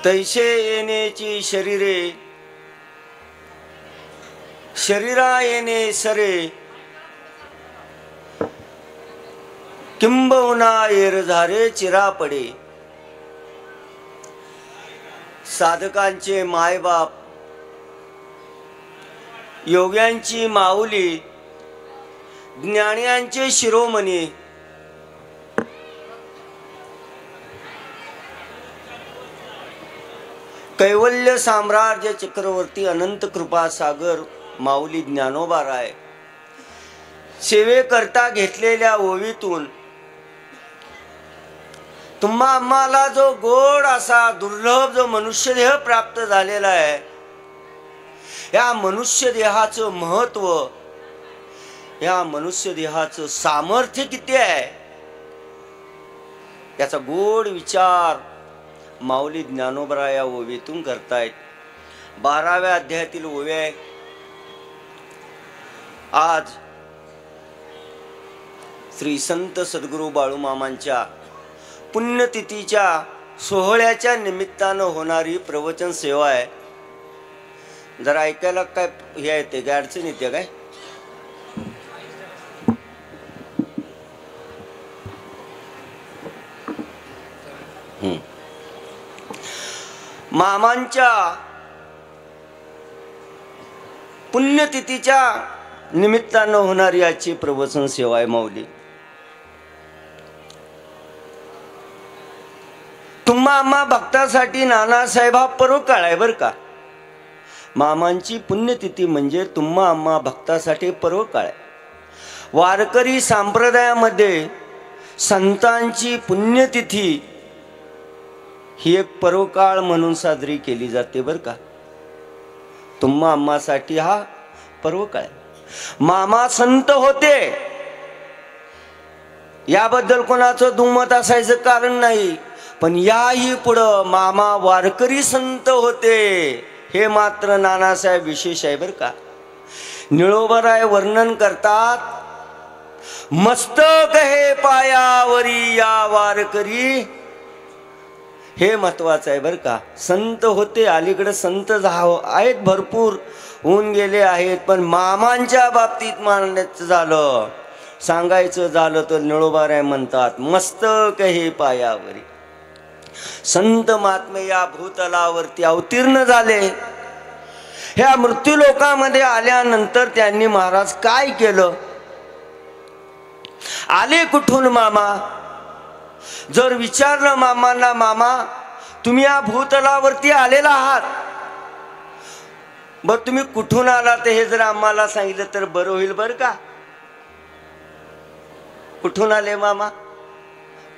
तैसे येण्याची शरीरे, शरीरा येणे सरे, किंबहुना येर झारे चिरा पडे. साधकांचे मायबाप, योग्यांची माऊली, ज्ञानियांचे शिरोमणी, कैवल्य साम्राज्य चक्रवर्ती अनंत कृपा सागर माऊली ज्ञानोबा राय सेवेकरता घेतलेल्या ओवीतून तुम्हा आम्हाला जो गोड असा दुर्लभ जो मनुष्यदेह प्राप्त झालेला आहे, या मनुष्य देहाचं महत्व, या मनुष्य देहाचं सामर्थ्य किती आहे, याचा गोड विचार माऊली ज्ञानोबा या ओवीतून करतायत. 12व्या अध्यायातील ओवी आहे. आज श्री संत सद्गुरू बाळूमामांच्या पुण्यतिथीच्या सोहळ्याच्या निमित्तानं होणारी प्रवचन सेवा आहे. जरा ऐकायला काय हे येते, काय अडचण येते काय? मामांच्या पुण्यतिथीच्या निमित्तानं होणारी याची प्रवचन सेवा आहे. माऊली तुम्हा आम्हा भक्तासाठी नानासाहेब हा परोकाळ आहे बर का. मामांची पुण्यतिथी म्हणजे तुम्हा आम्हा भक्तासाठी परोकाळ आहे. वारकरी संप्रदायामध्ये संतांची पुण्यतिथी ही एक परोकाळ म्हणून साजरी केली जाते बर का. तुम्हा आम्हासाठी हा परोकाळ आहे. मामा संत होते याबद्दल कोणाचं दुमत असायचं कारण नाही, पण याही पुढं मामा वारकरी संत होते हे मात्र नानासाहेब विशेष आहे बर का. निळोबाराय वर्णन करतात, मस्तक हे पायावरी या वारकरी, हे महत्वाचं आहे बर का. संत होते, अलीकडे संत आहेत भरपूर होऊन गेले आहेत, पण मामांच्या बाबतीत मानण्याचं झालं, सांगायचं झालं तर निळोबाराय म्हणतात मस्तक हे पायावरी. संत महात्मे या भूतलावरती अवतीर्ण झाले. ह्या मृत्यू लोकामध्ये आल्यानंतर त्यांनी महाराज काय केलं, आले कुठून मामा, जर विचारलं मामांना, मामा तुम्ही या भूतलावरती आलेला आहात, बर तुम्ही कुठून आला ते हे जर आम्हाला सांगितलं तर बरं होईल बर का. कुठून आले मामा?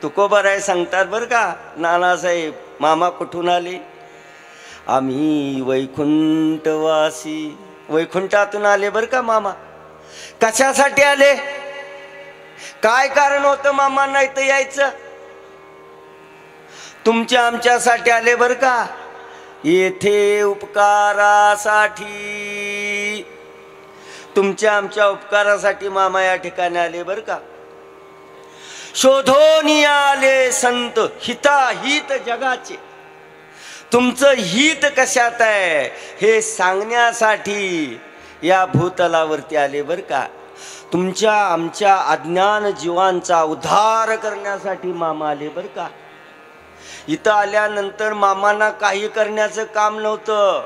तुकोबाराय सांगतात बर का नानासाहेब, मामा कुठून आले? आम्ही वैकुंठवासी, वैकुंठातून आले बर का मामा. कशासाठी आले, काय कारण होतं मामांना इथं यायचं? तुमच्या आमच्यासाठी आले बर का. येथे उपकारासाठी, तुमच्या आमच्या उपकारासाठी मामा या ठिकाणी आले बर का. शोधोनी आले संत हिताहित जगाचे, तुमचं हित कशात आहे हे सांगण्यासाठी या भूतलावरती आले बर का. तुमच्या आमच्या अज्ञान जीवांचा उद्धार करण्यासाठी मामा आले बर का. इथं आल्यानंतर मामांना काही करण्याचं काम नव्हतं,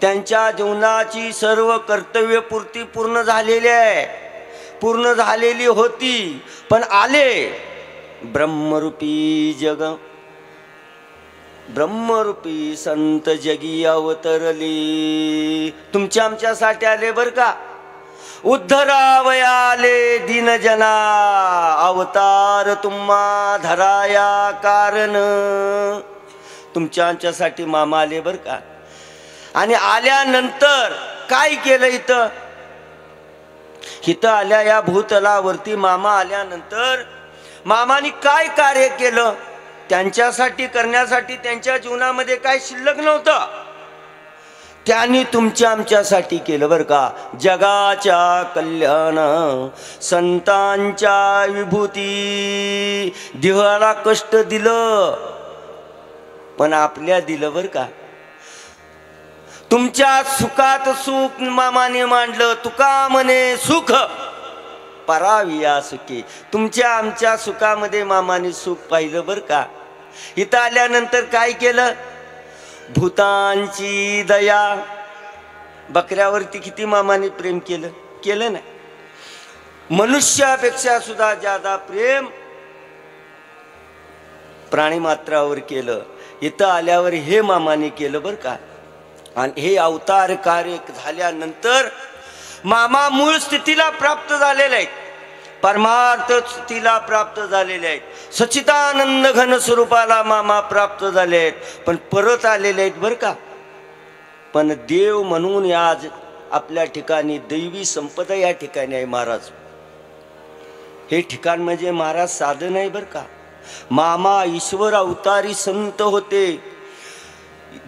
त्यांच्या जीवनाची सर्व कर्तव्यपूर्ती पूर्ण झालेली आहे, पूर्ण झालेली होती, पण आले ब्रह्मरूपी जग, ब्रह्मरूपी संत जगी अवतरले, तुमच्या आमच्यासाठी आले बर का. उद्धरावयाले दीनजना, अवतार तुम्हा धराया कारण, तुमच्या आमच्यासाठी मामा आले बर का. आणि आल्यानंतर काय केलं इथं? इथं आल्या या भूतलावरती मामा आल्यानंतर मामानी काय कार्य केलं? त्यांच्यासाठी करण्यासाठी त्यांच्या जीवनामध्ये काय शिल्लक नव्हतं, त्यांनी तुमच्या आमच्यासाठी केलं बर का. जगाच्या कल्याण संतांच्या विभूती, देहाला कष्ट दिलं, पण आपल्या दिलं बर का. तुमच्या सुखात सुख मामाने मांडलं. तुका म्हणे सुख पराविया सुखी. तुमच्या आमच्या सुखामध्ये मामाने सुख पाहिलं बर का. इथं आल्यानंतर काय केलं. भूतांची दया. बकऱ्यावरती किती मामाने प्रेम केलं. केलं ना. मनुष्यापेक्षा सुद्धा ज्यादा प्रेम प्राणी मात्रावर केलं. इथं आल्यावर हे मामाने केलं बर का. आणि हे अवतार कार्य झाल्यानंतर मामा मूळ स्थितीला प्राप्त झालेले आहेत. परमार्थ स्थितीला प्राप्त झालेले आहेत. सच्चिदानंद घन स्वरूपाला मामा प्राप्त झाले आहेत. पण परत आलेले आहेत बर का. पण देव म्हणून आज आपल्या ठिकाणी दैवी संपदा या ठिकाणी आहे महाराज. हे ठिकाण म्हणजे महाराज साधन आहे बर का. मामा ईश्वर अवतारी संत होते.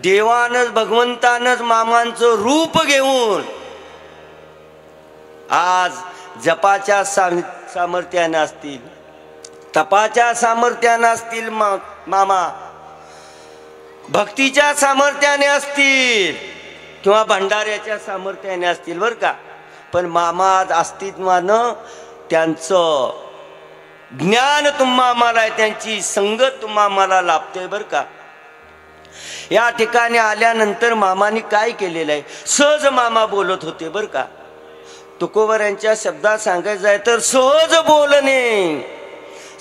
देवानच भगवंतानच मामांचं रूप घेऊन आज जपाच्या सामर्थ्याने असतील, तपाच्या सामर्थ्याने असतील, मामा भक्तीच्या सामर्थ्याने असतील किंवा भंडाऱ्याच्या सामर्थ्याने असतील बर का. पण मामा आज अस्तित्वानं त्यांचं ज्ञान तुम्हा आम्हाला आहे, त्यांची संगत तुम्हा आम्हाला लाभते बर का. या ठिकाणी आल्यानंतर मामानी काय केलेलं आहे. सहज मामा बोलत होते बर का. तुकोबरांच्या शब्दात सांगायचं आहे तर सहज बोलणे.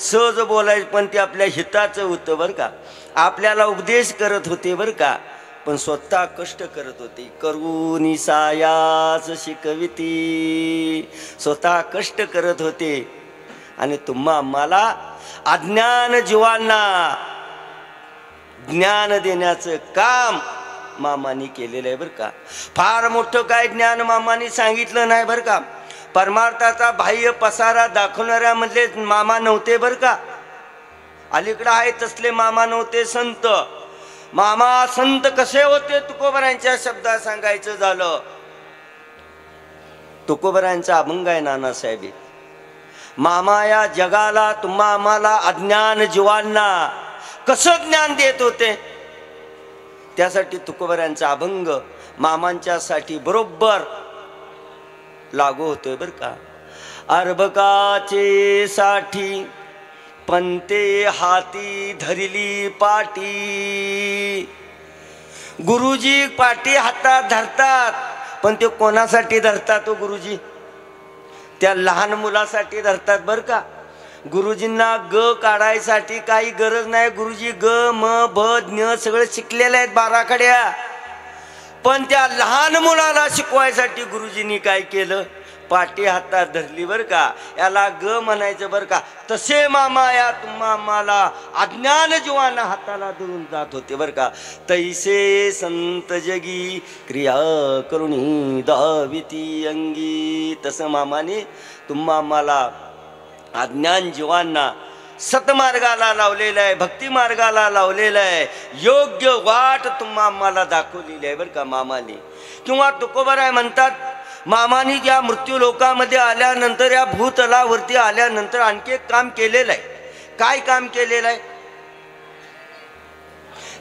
सहज बोलायचं पण ते आपल्या हिताचं होतं बर का. आपल्याला उपदेश करत होते बर का. पण स्वतः कष्ट करत होते. करून सायास शिकविती. स्वतः कष्ट करत होते. आणि तुम्हा आम्हाला अज्ञान जीवांना ज्ञान देण्याचं काम मामानी केलेलं आहे बर का. फार मोठं काय ज्ञान मामानी सांगितलं नाही बर का. परमार्थाचा बाह्य पसारा दाखवणाऱ्या मधले मामा नव्हते बर का. अलीकडे आहे तसले मामा नव्हते संत. मामा संत कसे होते तुकोबरांच्या शब्दात सांगायचं झालं. तुकोबरांचा अभंग आहे नानासाहेब. मामा या जगाला तुम्हा आम्हाला अज्ञान जीवांना कसं ज्ञान देत होते. त्यासाठी तुकोबरांचा अभंग मामांच्यासाठी बरोबर लागू होतोय बर का. अर्भकाचे साठी पंते हाती धरिली पाटी. गुरुजी पाटी हातात धरतात पण ते कोणासाठी धरतात तो गुरुजी. त्या लहान मुलासाठी धरतात बर का. गुरुजींना ग काढायसाठी काही गरज नाही. गुरुजी ग म भ ज्ञ सगळं शिकलेले आहेत 12 कड्या. पण त्या लहान मुलाला शिकवायसाठी गुरुजींनी काय केलं. पाटी हातात धरली बर का. याला ग म्हणायचं बर का. तसे मामा या तुम्हा आम्हाला अज्ञान जीवांना हाताला धरून जात होते बर का. तैसे संत जगी क्रिया करुणी दाविती अंगी. तसं मामाने तुम्हा आम्हाला अज्ञान जीवांना सतमार्गाला लावलेलं आहे. भक्ती मार्गाला लावलेलं आहे. योग्य वाट तुम्हा आम्हाला दाखवलेली आहे बर का मामाने. किंवा तुकोबराय म्हणतात मामानी या मृत्यू लोकामध्ये आल्यानंतर या भूतलावरती आल्यानंतर आणखी एक काम केलेलं आहे. काय काम केलेलं आहे.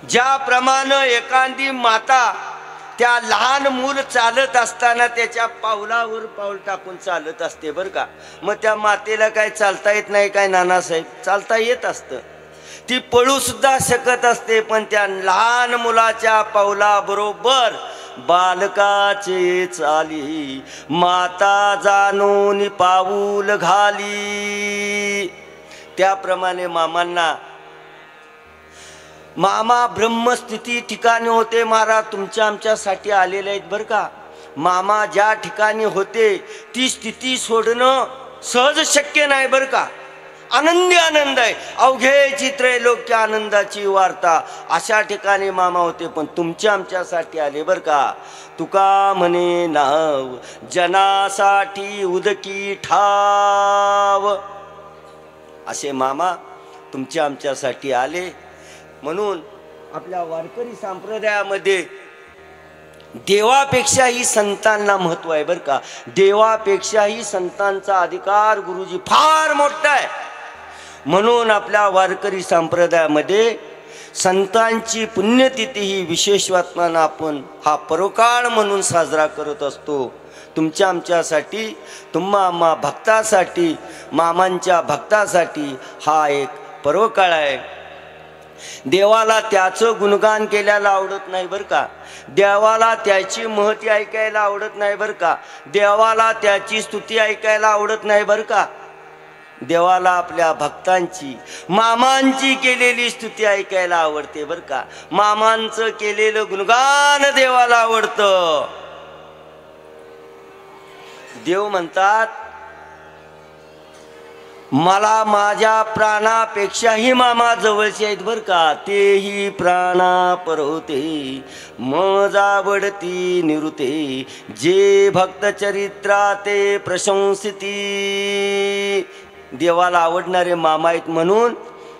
ज्याप्रमाणे एखादी माता त्या लहान मूल चालत असताना त्याच्या पावलावर पाऊल टाकून चालत असते बर का. मग त्या मातेला काय चालता येत नाही काय नानासाहेब. चालता येत असतं. ती पळू सुद्धा शकत असते. पण त्या लहान मुलाच्या पावला बरोबर बालकाचे चाली माता जाणून पाऊल घाली. त्याप्रमाणे मामांना मामा ब्रह्मस्थिती ठिकाणी होते. महाराज तुमच्या आमच्यासाठी आलेले आहेत बर का. मामा ज्या ठिकाणी होते ती स्थिती सोडणं सहज शक्य नाही बर का. आनंदी आनंद आहे. अवघे चित्रैलोक्य आनंदाची वार्ता अशा ठिकाणी मामा होते. पण तुमच्या आमच्यासाठी आले बर का. तुका म्हणे नाव जनासाठी उदकी ठाव. असे मामा तुमच्या आमच्यासाठी आले. म्हणून आपल्या वारकरी संप्रदायामध्ये देवापेक्षाही संतांना महत्व आहे बर का. देवापेक्षाही संतांचा अधिकार गुरुजी फार मोठा आहे. म्हणून आपल्या वारकरी संप्रदायामध्ये संतांची पुण्यतिथी ही विशेष वातानं आपण हा पर्वकाळ म्हणून साजरा करत असतो. तुमच्या आमच्यासाठी, तुम्हा आम्हा भक्तासाठी, मामांच्या भक्तासाठी हा एक पर्वकाळ आहे. देवाला त्याचं गुणगान केल्याला आवडत नाही बरं का. देवाला त्याची महती ऐकायला आवडत नाही बरं का. देवाला त्याची स्तुती ऐकायला आवडत नाही बरं का. देवाला आपल्या भक्तांची, मामांची केलेली स्तुती ऐकायला आवडते बरं का. मामांचं केलेलं गुणगान देवाला आवडतं. देव म्हणतात, मला माझ्या प्राणापेक्षाही मामा जवळचे आहेत बरं का. तेही प्राणा परवते मज आवडती निवृते, जे भक्त चरित्रा ते प्रशंसिती. देवाला आवडणारे मामा आहेत म्हणून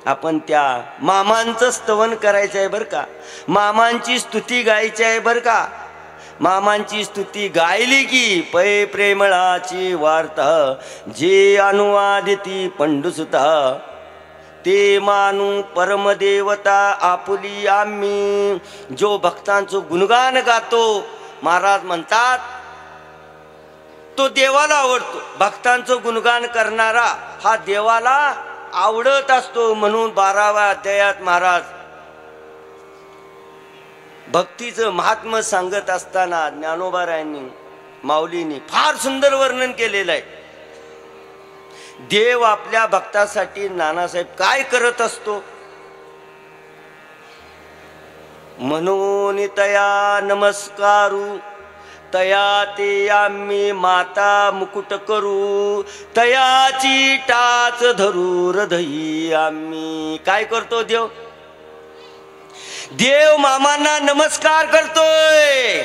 आपण त्या मामांचं स्तवन करायचं आहे बरं का. मामांची स्तुती गायची आहे बरं का. मामांची स्तुती गायली की पै प्रेमळाची वार्ता, जे अनुवादिती पंडुसुता, ते मानू परमदेवता आपुली आम्ही. जो भक्तांचं गुणगान गातो, महाराज म्हणतात तो देवाला आवडतो. भक्तांचं गुणगान करणारा हा देवाला आवडत असतो. म्हणून 12व्या अध्यायात महाराज भक्तीचं महात्म्य सांगत असताना ज्ञानोबारायांनी, माऊलींनी फार सुंदर वर्णन केलेलं आहे. देव आपल्या भक्तासाठी नानासाहेब काय करत असतो. म्हणून तया नमस्कारू, तया ते आम्ही माता मुकुट करू, तयाची टाच धरू हृदयी आम्ही. काय करतो देव? देव मामांना नमस्कार करतोय.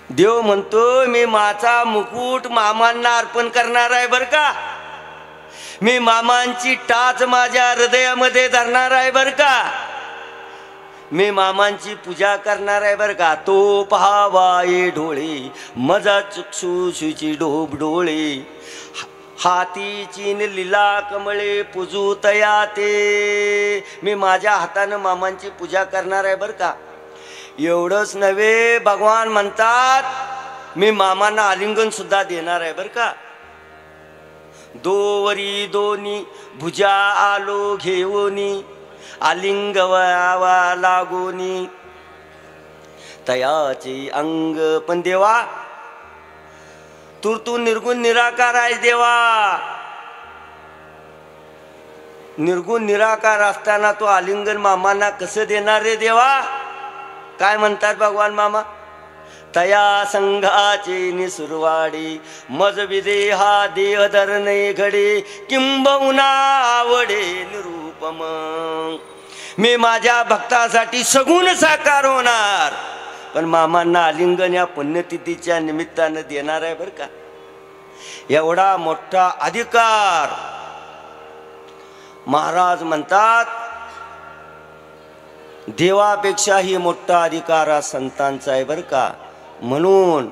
देव म्हणतो, मी माझा मुकुट मामांना अर्पण करणार आहे बर का. मी मामांची टाच माझ्या हृदयामध्ये धरणार आहे बर का. मी मामांची पूजा करणार आहे बर का. तो पहावाये डोळे मजा चक्षुषीची डोब डोळे, हातीची लीला कमळे पूजू तया ते. मी माझ्या हातानं मामांची पूजा करणार आहे बर का. एवढंच नव्हे, भगवान म्हणतात मी मामांना आलिंगन सुद्धा देणार आहे बर का. दोवरी दोन्ही भुजा आलो घेऊनी, आलिंगवावा लागोनी तयाचे अंग. पण देवा, तू निर्गुण निराकार आहे देवा. निर्गुण निराकार असताना तो आलिंगन मामांना कसं देणार रे देवा. काय म्हणतात भगवान मामा? तया संघाचे निसुरवाडी मज विदेहा देह धरणे घडे, किंबहुना आवडे निरूपम. मी माझ्या भक्तासाठी सगुण साकार होणार, पण मामांना आलिंगन या पुण्यतिथीच्या निमित्तानं देणार आहे बर का. एवढा मोठा अधिकार महाराज म्हणतात, देवापेक्षाही मोठा अधिकार हा संतांचा आहे बर का. म्हणून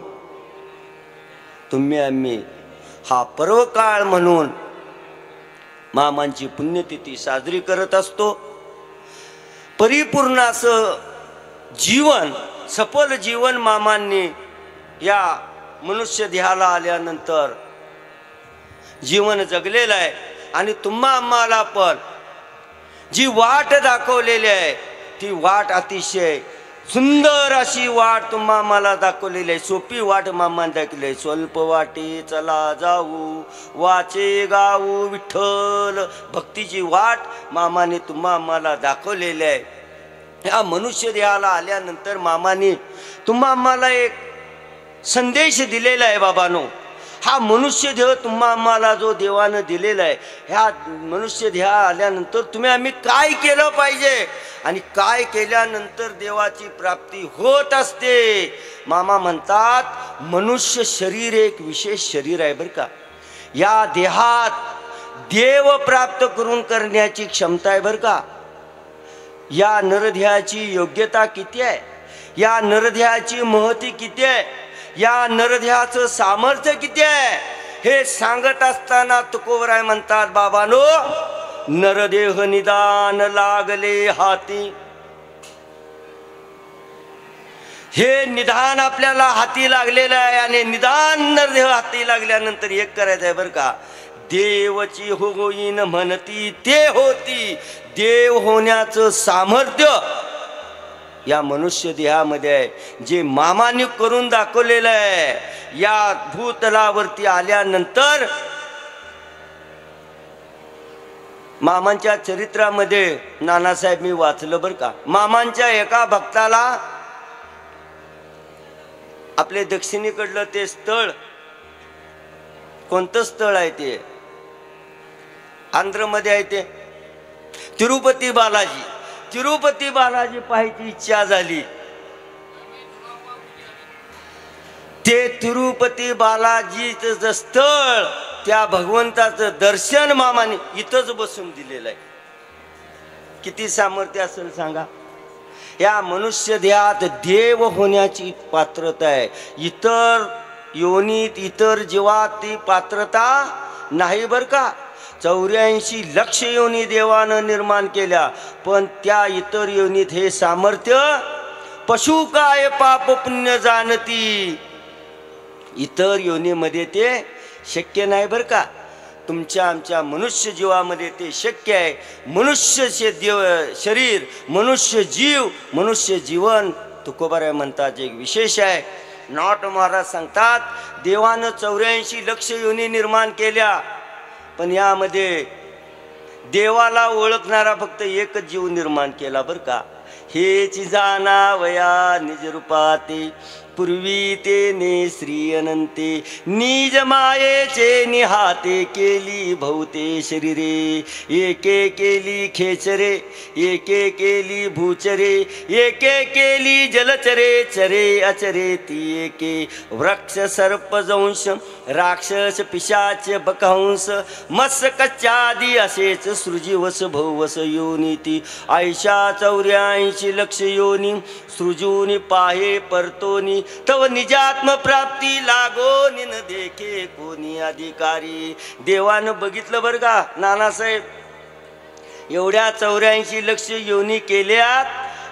तुम्ही आम्ही हा पर्वकाळ म्हणून मामांची पुण्यतिथी साजरी करत असतो. परिपूर्ण असं जीवन, सफल जीवन मामांनी या मनुष्य देहाला आल्यानंतर जीवन जगलेलं आहे. आणि तुम्हा आम्हाला पण जी वाट दाखवलेली आहे ती वाट अतिशय सुंदर अशी वाट तुम्हा आम्हाला दाखवलेली आहे. सोपी वाट मामाने दाखवली आहे. स्वल्प वाटे चला जाऊ, वाचे गाऊ विठ्ठल. भक्तीची वाट मामाने तुम्हा आम्हाला दाखवलेली आहे. या मनुष्य देहाला आल्यानंतर मामाने तुम्हा आम्हाला एक संदेश दिलेला आहे. बाबांनो, हा मनुष्य देह तुम्हा आम्हाला जो देवानं दिलेला आहे, ह्या मनुष्य देह आल्यानंतर तुम्ही आम्ही काय केलं पाहिजे आणि काय केल्यानंतर देवाची प्राप्ती होत असते. मामा म्हणतात, मनुष्य शरीर एक विशेष शरीर आहे बर का. या देहात देव प्राप्त करून करण्याची क्षमता आहे बर का. या नरदेहाची योग्यता किती आहे, या नरदेहाची महती किती आहे, या नरदेहाचं सामर्थ्य किती आहे, हे सांगत असताना तुकोबराय म्हणतात, बाबांनो नरदेह निदान लागले हाती. हे निदान आपल्याला हाती लागलेलं आहे आणि निदान नरदेह हाती लागल्यानंतर एक करायचं आहे बरं का. देवची होईन म्हणती ते होती. देव होण्याचं सामर्थ्य या मनुष्य देहामध्ये आहे, जे मामाने करून दाखवलेलं आहे. या भूतलावरती आल्यानंतर मामांच्या चरित्रामध्ये नानासाहेब मी वाचलं बरं का. मामांच्या एका भक्ताला आपले दक्षिणेकडलं ते स्थळ, कोणतं स्थळ आहे ते, आंध्रमध्ये आहे ते तिरुपती बालाजी. तिरुपती बालाजी पाहायची इच्छा झाली. ते तिरुपती बालाजीचं स्थळ, त्या भगवंताचं दर्शन मामाने इथंच बसून दिलेलं आहे. किती सामर्थ्य असेल सांगा. या मनुष्य देहात देव होण्याची पात्रता आहे. इतर योनीत इतर जीवात ती पात्रता नाही बर का. 84 लक्ष योनी देवानं निर्माण केल्या, पण त्या इतर योनीत हे सामर्थ्य पशु काय पाप पुण्य जाणती, इतर योनीमध्ये ते शक्य नाही बर का. तुमच्या आमच्या मनुष्य जीवामध्ये ते शक्य आहे. मनुष्य शरीर, मनुष्य जीव, मनुष्य जीवन तुकोबाराय म्हणतात एक विशेष आहे. नॉट महाराज सांगतात देवानं 84 लक्ष योनी निर्माण केल्या, पण यामध्ये देवाला ओळखणारा फक्त एकच जीव निर्माण केला बर का. हेच जाणावया निज रूपाते, पूर्वी तेने श्री अनंते, निज मायेचे निहाते केली भौते शरीरे. एके केली खेचरे, एके केली भूचरे, एके केली जलचरे चरे अचरे. ती एके वृक्ष सर्प जंश, राक्षस पिशाच बकहंस, मत्स्य कच्चादी असेच सृजीवस भवस योनीती. आयशा 84 लक्ष योनी सृजूनी पाहे परतोनी, तव निजात्म प्राप्ती लागो निन देखे कोणी अधिकारी. देवानं बघितलं बरं का नानासाहेब, एवढ्या 84 लक्ष योनी केल्यात,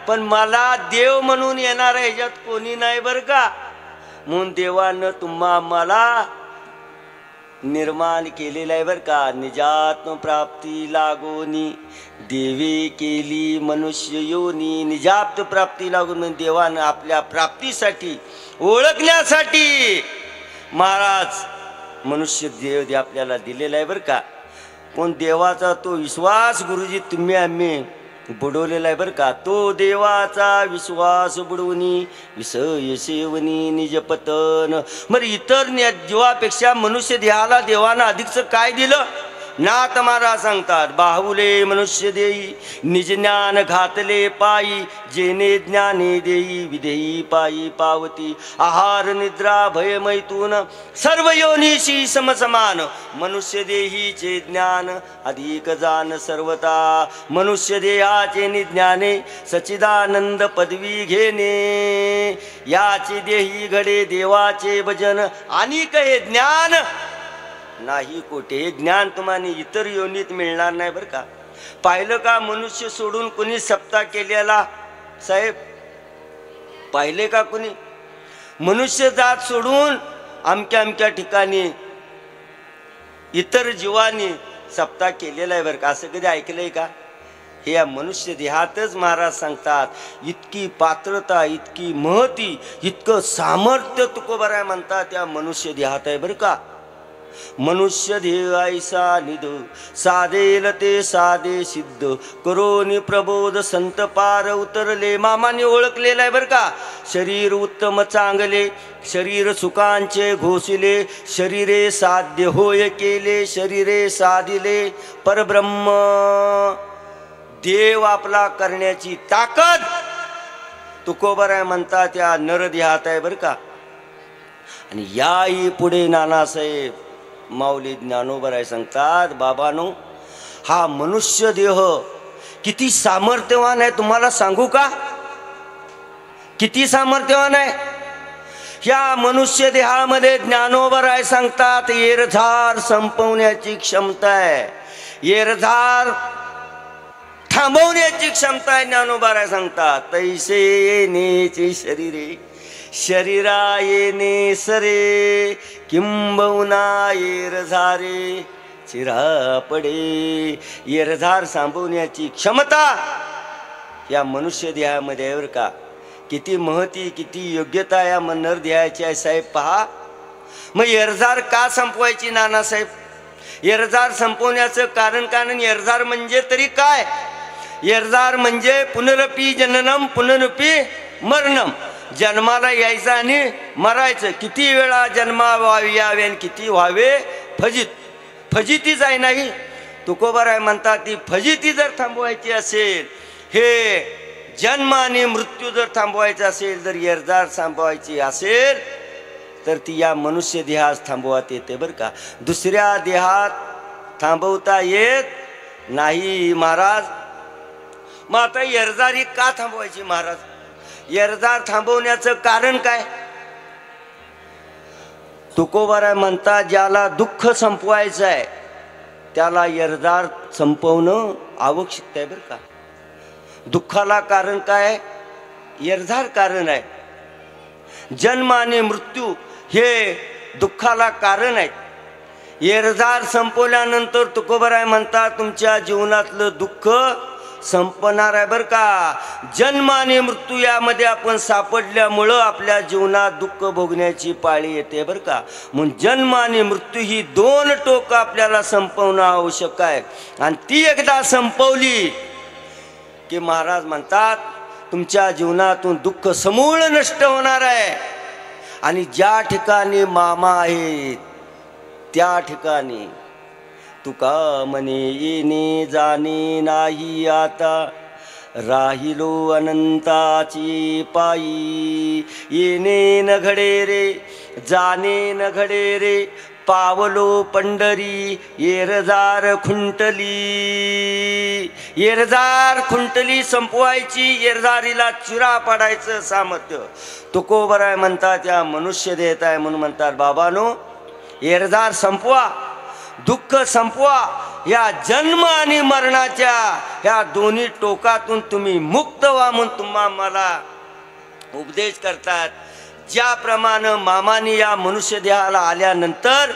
पण मला देव म्हणून येणार ह्याच्यात कोणी नाही बरं का. म्हणून देवानं तुम्हा मला निर्माण केलेलं आहे बरं का. निजात्म प्राप्ती लागोनी देवी केली मनुष्य योनी. निजात प्राप्ती लागून देवानं आपल्या प्राप्तीसाठी, ओळखण्यासाठी महाराज मनुष्य देव आपल्याला दिलेला आहे बरं का. पण देवाचा तो विश्वास गुरुजी तुम्ही आम्ही बुडवलेला आहे बरं का. तो देवाचा विश्वास बुडवणी विषय सेवनी निजपतन. मग इतर जीवापेक्षा मनुष्य देहाला देवानं अधिकचं काय दिलं. नाथ महाराज सांगतात बाहुले मनुष्य देई, निज ज्ञान घातले पायी, जेने ज्ञाने देई विधेयी पायी पावती. आहार निद्रा भय मैथून सर्व योनीशी समसमान, मनुष्य देहीचे ज्ञान अधिक जाण सर्वता. मनुष्य देहाचे निज्ञाने सच्चिदानंद पदवी घेणे, याचे देही घडे देवाचे भजन आणि हे ज्ञान नाही कोठे. हे ज्ञान तुम्हाला इतर योनीत मिळणार नाही बरं का. पाहिलं का मनुष्य सोडून कोणी सप्ताह केलेला साहेब, पाहिले का कोणी मनुष्य जात सोडून अमक्या अमक्या ठिकाणी इतर जीवांनी सप्ताह केलेला आहे बरं का. असं कधी ऐकलंय का. हे या मनुष्य देहातच महाराज सांगतात इतकी पात्रता, इतकी महती, इतकं सामर्थ्य तुकोबाराय म्हणतात या मनुष्य देहात आहे बरं का. मनुष्य देह ऐसा निध, साधेल ते साधे सिद्ध, करोनी प्रबोध संत पार उतरले. मामाने ओळखलेलं आहे बरं का. शरीर उत्तम चांगले, शरीर सुखांचे घोषिले, शरीरे साध्य होय केले, शरीरे साधिले परब्रह्म. देव आपला करण्याची ताकद तुकोबाराय म्हणतात या नरदेहात आहे बरं का. आणि याही पुढे नानासाहेब माऊली ज्ञानोबाराय सांगतात बाबानो, हा मनुष्य देह किती सामर्थ्यवान आहे तुम्हाला सांगू का. किती सामर्थ्यवान आहे. या मनुष्य देहामध्ये ज्ञानोबाराय सांगतात एरझार संपवण्याची क्षमता आहे. येरझार थांबवण्याची क्षमता आहे ज्ञानोबा सांगतात. तैसे येण्याचे शरीरे शरीरा येणे सरे किंबहुना येरझारे चिरा पडे. येरझार सांभवण्याची क्षमता या मनुष्य देहामध्ये आहे का. किती महती किती योग्यता या नर देहाची आहे साहेब पहा. मग येरझार का संपवायची नानासाहेब. येरझार संपवण्याचं कारण येरझार म्हणजे तरी काय. येरझार म्हणजे पुनरपी जननम पुनरपी मरणम. जन्माला यायचं आणि मरायचं. किती वेळा जन्मा यावे आणि किती व्हावे फजित. फजितीच आहे नाही. तुकोबाराय म्हणतात ती फजिती जर थांबवायची असेल, हे जन्म आणि मृत्यू जर थांबवायचा असेल, जर येरझार थांबवायची असेल तर ती या मनुष्य देहात थांबवता येते बरं का. दुसऱ्या देहात थांबवता येत नाही महाराज. मग आता येरझार ही का थांबवायची महाराज. येरझार थांबवण्याचं कारण काय. तुकोबाराय म्हणतात ज्याला दुःख संपवायचं आहे त्याला येरझार संपवणं आवश्यक आहे बरं का. दुःखाला कारण काय. येरझार कारण आहे. जन्म आणि मृत्यू हे दुःखाला कारण आहेत. येरझार संपवल्यानंतर तुकोबाराय म्हणतात तुमच्या जीवनातलं दुःख संपणार आहे बरं का. जन्म आणि मृत्यू यामध्ये आपण सापडल्यामुळं आपल्या जीवनात दुःख भोगण्याची पाळी येते बरं का. म्हणून जन्म आणि मृत्यू ही दोन टोकं आपल्याला संपवणं आवश्यक आहे. आणि ती एकदा संपवली की महाराज म्हणतात तुमच्या जीवनातून दुःख समूळ नष्ट होणार आहे. आणि ज्या ठिकाणी मामा आहेत त्या ठिकाणी तुका म्हणे येणे जाणे नाही आता राहिलो अनंताची पायी. येणे न घडे रे जाणे न घडे रे पावलो पंढरी येरझार खुंटली. येरझार खुंटली संपवायची. येरझारीला चिरा पाडायचं सामर्थ्य तुकोबाराय म्हणतात या मनुष्य देत आहे. म्हणून म्हणतात बाबानो येरझार संपवा, दुःख संपवा. या जन्म आणि मरणाच्या ह्या दोन्ही टोकातून तुम्ही मुक्त व्हा म्हणून तुम्हा मला उपदेश करतात. ज्याप्रमाणे मामाने या मनुष्य देहाला आल्यानंतर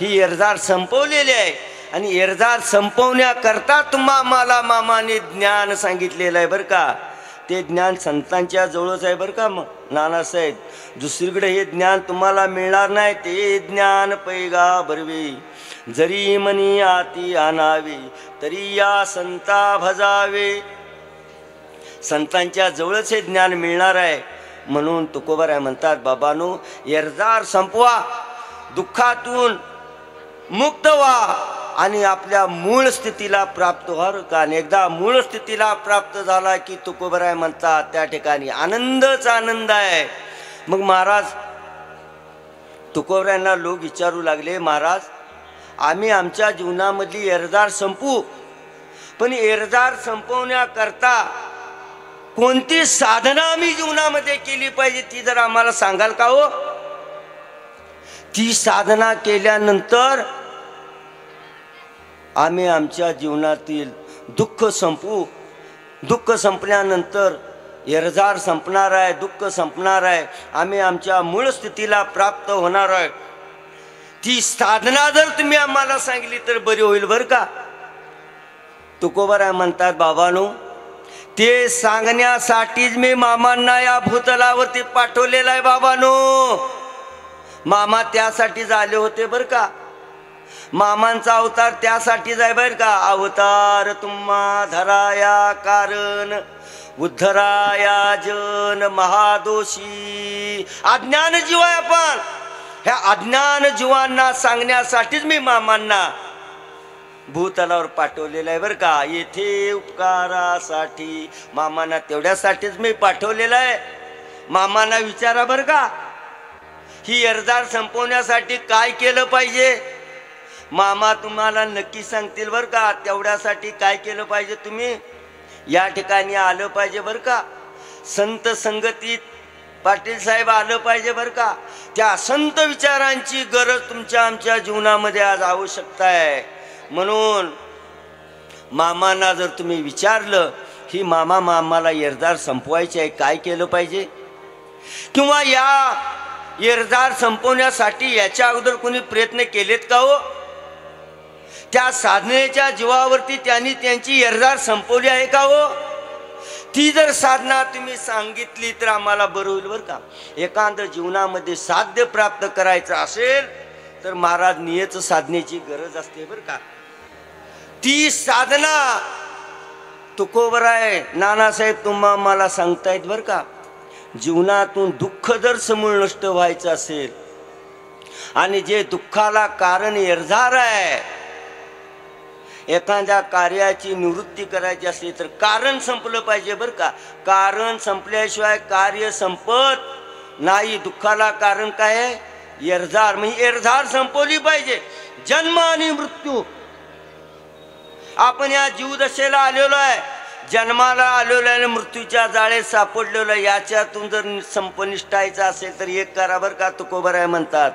ही येरझार संपवलेली आहे. आणि येरझार संपवण्याकरता तुम्हा मला मामाने ज्ञान सांगितलेलं आहे बरं का. ते ज्ञान संतांच्या जवळच आहे बरं का. मग नानासाहेब दुसरीकडे हे ज्ञान तुम्हाला मिळणार नाही. ते ज्ञान पैगा भरवे जरी मनी आती आणावे तरी या संता भजावे. संतांच्या जवळच हे ज्ञान मिळणार आहे. म्हणून तुकोबाराय म्हणतात बाबानो येरझार संपवा, दुःखातून मुक्त व्हा आणि आपल्या मूळ स्थितीला प्राप्त व्हा का. एकदा मूळ स्थितीला प्राप्त झाला की तुकोबाराय म्हणतात त्या ठिकाणी आनंदच आनंद आहे. मग महाराज तुकोबारायांना लोक विचारू लागले महाराज आम्ही आमच्या जीवनामधली येरझार संपू, पण येरझार संपवण्याकरता कोणती साधना आम्ही जीवनामध्ये केली पाहिजे ती जर आम्हाला सांगाल का हो. ती साधना केल्यानंतर आम्ही आमच्या जीवनातील दुःख संपू. दुःख संपल्यानंतर येरझार संपणार आहे, दुःख संपणार आहे, आम्ही आमच्या मूळ स्थितीला प्राप्त होणार आहे. ती साधना जर तुम्ही आम्हाला सांगितली तर बरी होईल बरं का. तुकोबाराय म्हणतात बाबानो ते सांगण्यासाठीच मी मामांना या भूतलावरती पाठवलेलं आहे बाबानो. मामा त्यासाठीच आले होते बरं का. मामांचा अवतार त्यासाठीच आहे बरं का. अवतार तुम्हा धराया कारण उद्धराया जन महादोषी. अज्ञान जीव आहे आपण. ह्या अज्ञान जीवांना सांगण्यासाठीच मी मामांना भूतलावर पाठवलेलं आहे बरं का. येथे उपकारासाठी मामांना तेवढ्यासाठीच मी पाठवलेलं आहे. मामांना विचारा बरं का ही येरझार संपवण्यासाठी काय केलं पाहिजे. मामा तुम्हाला नक्की सांगतील बरं का. तेवढ्यासाठी काय केलं पाहिजे तुम्ही या ठिकाणी आलं पाहिजे बरं का. संत संगतीत पाटील साहेब आलं पाहिजे बरं का. त्या संत विचारांची गरज तुमच्या आमच्या जीवनामध्ये आज आवश्यकता आहे. म्हणून मामांना जर तुम्ही विचारलं ही मामाला एरदार संपवायचे आहे, काय केलं पाहिजे, किंवा या एरदार संपवण्यासाठी याच्या अगोदर कोणी प्रयत्न केलेत का हो? त्या साधनेच्या जीवावरती त्यांनी त्यांची एरदार संपवली आहे का हो? ती जर साधना तुम्ही सांगितली तर आम्हाला बरं होईल बरं का. एकांत जीवनामध्ये साध्य प्राप्त करायचं असेल तर महाराज नियत साधनेची गरज असते बरं का. ती साधना तुकोबराय नानासाहेब तुम्हा मला सांगतायत बरं का. जीवनातून दुःख जर समूळ नष्ट व्हायचं असेल आणि जे दुःखाला कारण एरझार आहे, एखाद्या कार्याची निवृत्ती करायची असली तर कारण संपलं पाहिजे बरं का. कारण संपल्याशिवाय कार्य संपत नाही. दुःखाला कारण काय आहे? एरझार. म्हणजे एरझार संपवली पाहिजे. जन्म आणि मृत्यू, आपण या जीवदशेला आलेलो आहे, जन्माला आलेलो आहे आणि मृत्यूच्या जाळेत सापडलेलो आहे. याच्यातून जर संपनिष्ठायचं असेल तर एक करा बरं का. तुकोबराय म्हणतात,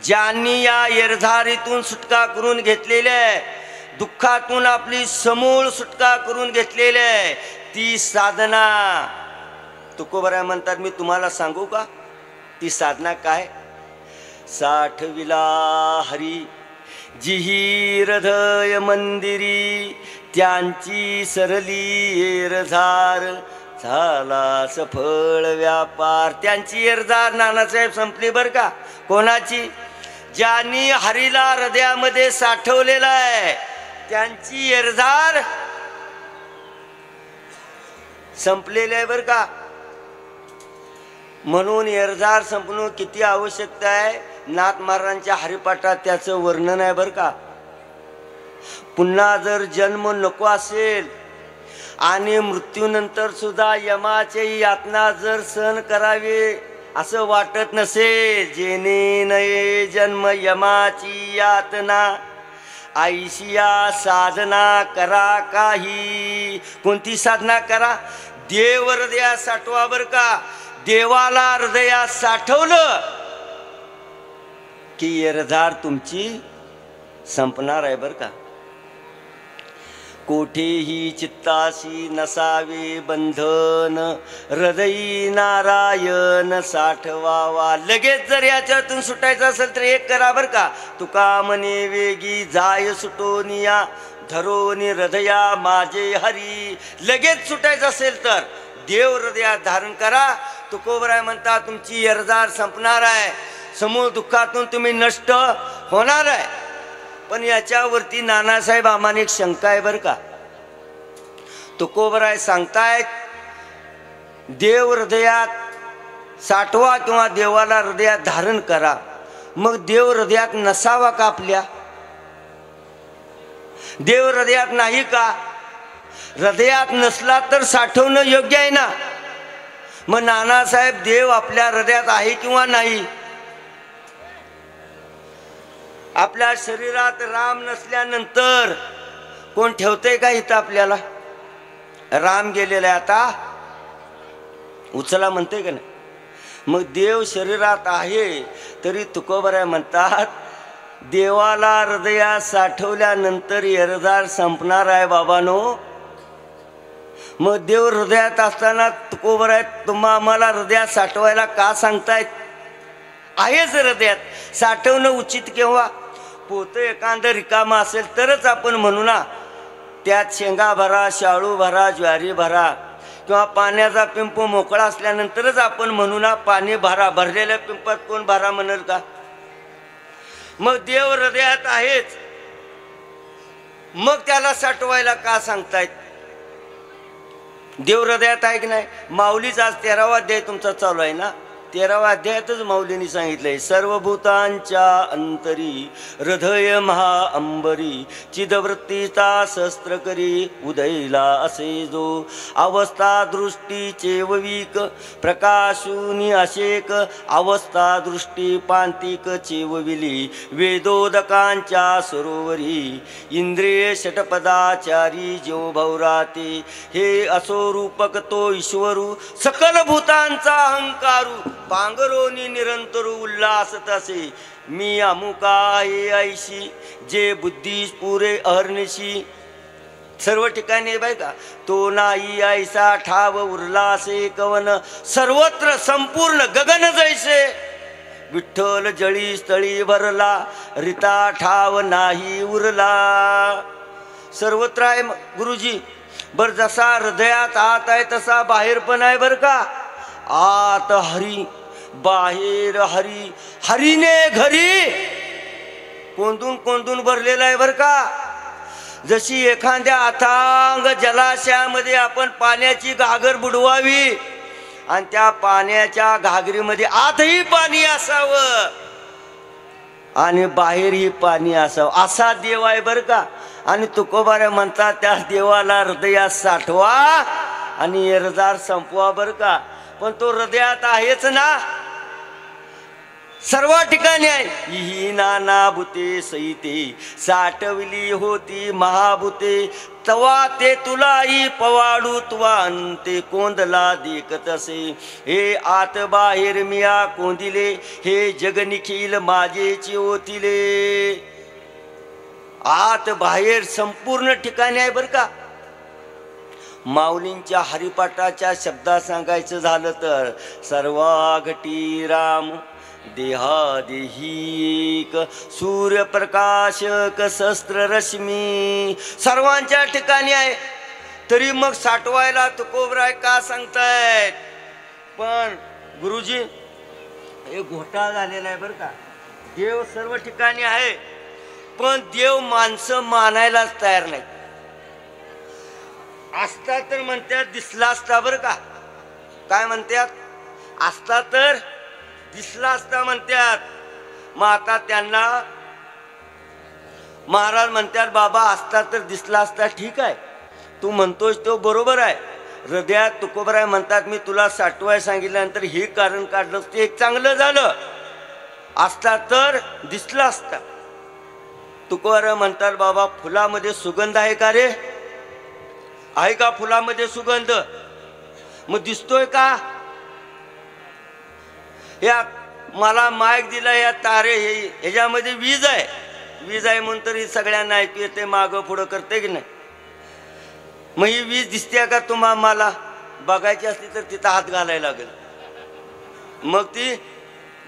ज्यांनी या एरझारीतून सुटका करून घेतलेली आहे, दुःखातून आपली समूळ सुटका करून घेतलेली आहे, ती साधना. तुकोबराय म्हणतात, मी तुम्हाला सांगू का ती साधना काय? साठविला हरी जिही हृदय मंदिरी, त्यांची सरली एरझार झाला सफळ व्यापार. त्यांची एरझार नानासाहेब संपली बरं का. कोणाची? ज्यांनी हरीला हृदयामध्ये साठवलेला आहे त्यांची एरझार संपलेली आहे बरं का. म्हणून एरझार संपणं किती आवश्यकता आहे. नाथ महाराजांच्या हरिपाठात त्याचं वर्णन आहे बरं का. पुन्हा जर जन्म नको असेल आणि मृत्यूनंतर सुद्धा यमाची यातना जर सहन करावे असं वाटत नसेल, जेने नये जन्म यमाची यातना, आईशिया साधना करा काही. कोणती साधना करा? देव हृदयात साठवा बरं का. देवाला हृदयात साठवलं की एरझार तुमची संपणार आहे बरं का. कोठेही चित्ताशी नसावे बंधन, हृदयी नारायण साठवावा. लगेच जर याच्यातून सुटायचं असेल तर एक करा बरं का. तुका म्हणे वेगी जाय सुटोनिया, धरोनी हृदया माझे हरी. लगेच सुटायचं असेल तर देव हृदयात धारण करा. तुकोबराय म्हणतात, तुमची एरझार संपणार आहे, समूळ दुःखातून तुम्ही नष्ट होणार आहे. पण याच्यावरती नानासाहेब आम्हाला एक शंका आहे बरं का. तुकोबराय सांगतायत, देव हृदयात साठवा किंवा देवाला हृदयात धारण करा. मग देव हृदयात नसावा का आपल्या? देव हृदयात नाही का? हृदयात नसला तर साठवणं योग्य आहे ना. मग नानासाहेब देव आपल्या हृदयात आहे किंवा नाही? आपल्या शरीरात राम नसल्यानंतर कोण ठेवतंय का इथं आपल्याला? राम गेलेला आहे आता उचला म्हणते का नाही. मग देव शरीरात आहे तरी तुकोबराय म्हणतात, देवाला हृदयात साठवल्यानंतर एरझार संपणार आहे बाबानो. मग देव हृदयात असताना तुकोबराय तुम्हा आम्हाला हृदयात साठवायला का सांगतायत? आहेच हृदयात. साठवणं उचित केव्हा? पोतं एखादं रिकामा असेल तरच आपण म्हणू ना, त्यात शेंगा भरा, शाळू भरा, ज्वारी भरा, किंवा पाण्याचा पिंप मोकळा असल्यानंतरच आपण म्हणू ना पाणी भरा. भरलेल्या पिंपात कोण भरा म्हणेल का? मग देव हृदयात आहेच, मग त्याला साठवायला का सांगतायत? देव हृदयात आहे की नाही? माऊलीचा आज 13वा अध्याय तुमचा चालू आहे ना. 13वा अध्यायातच माऊलींनी सांगितलंय, सर्वभूतांच्या अंतरी हृदय महा अंबरी, चिदवृत्तीचा शस्त्र करी उदयला असे जो, अवस्था दृष्टी चेवविक प्रकाशुनी अशेक, अवस्था दृष्टी पांतिक चेवविली, वेदोदकांच्या सरोवरी, इंद्रिय षटपदाचारी जो भौराते, हे असो रूपक तो ईश्वरू, सकल भूतांचा अहंकारू, पांगरोनी निरंतर उल्हास तसे, मी अमुका हे ऐशी, जे बुद्धीस पुरे अहर्निशी, सर्व ठिकाणी बाय का, तो नाही ऐसा ठाव उरला से कवन, सर्वत्र संपूर्ण गगन जैसे, विठ्ठल जळी स्थळी भरला, रिता ठाव नाही उरला. सर्वत्र आहे गुरुजी. बर जसा हृदयात आत आहे तसा बाहेर पण आहे बर का. आत हरी बाहेर हरी, हरीने घरी कोंदून कोंदून भरलेला आहे बर का. जशी एखाद्या अथांग जलाशयामध्ये आपण पाण्याची घागर बुडवावी आणि त्या पाण्याच्या घागरीमध्ये आतही पाणी असावं आणि बाहेरही पाणी असावं, असा देव आहे बर का. आणि तुकोबारे म्हणतात त्या देवाला हृदयात साठवा आणि एरजार संपवा बर का. पण तो हृदयात आहेच ना, सर्व ठिकाणी आहे. ही नाना भूते सहिते साठवली होती महाभूते, तवा ते तुलाई पवाडू तुवा अंते कोंदला देखत असे. हे आत बाहेर मिया कोंदिले, हे जग निखिल माझेची ओतिले. आत बाहेर संपूर्ण ठिकाणी आहे बर का. माऊलींच्या हरिपाठाच्या शब्दात सांगायचं झालं तर, सर्वा घटी राम देहादेही एक, सूर्यप्रकाशक शस्त्र रश्मी. सर्वांच्या ठिकाणी आहे, तरी मग साठवायला तुकोबराय का सांगतायत. पण गुरुजी हे घोटाळा झालेला आहे बरं का. देव सर्व ठिकाणी आहे, पण देव माणसं मानायलाच तयार नाही. असता तर म्हणतात दिसला असता बरं का. काय म्हणतात, असता तर दिसला असता म्हणतात. मग आता त्यांना महाराज म्हणतात, बाबा असता तर दिसला असता ठीक आहे, तू म्हणतोस तो बरोबर आहे. हृदयात तुकोबराय म्हणतात, मी तुला साठवाय सांगितल्यानंतर हे कारण काढलंस ते एक चांगलं झालं, असता तर दिसला असता. तुकोबराय म्हणतात, बाबा फुलामध्ये सुगंध आहे का रे, आहे का फुलामध्ये सुगंध, मग दिसतोय का. या मला माईक दिला, या तारे ह्याच्यामध्ये वीज आहे, वीज आहे म्हणून तरी सगळ्यांना ऐकू येते, मागं पुढं करते की नाही. मग ही वीज दिसते का तुम्हाला, मला बघायची असली तर तिथं हात घालायला लागेल, मग ती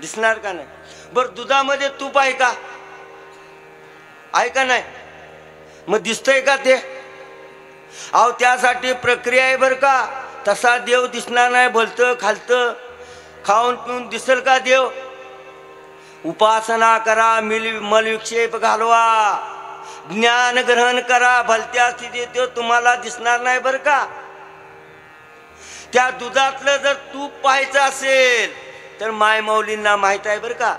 दिसणार का नाही. बरं दुधामध्ये तूप आहे का, आहे का नाही, मग दिसतंय का ते. अहो त्यासाठी प्रक्रिया आहे बरं का. तसा देव दिसणार नाही, भलतं खालतं खाऊन पिऊन दिसेल का देव. उपासना करा, मलविक्षेप घालवा, ज्ञान ग्रहण करा, भलत्या स्थितीत तो तुम्हाला दिसणार नाही बरं का. त्या दुधातलं जर तूप पाहायचं असेल तर मायमाऊलींना माहित आहे बरं का.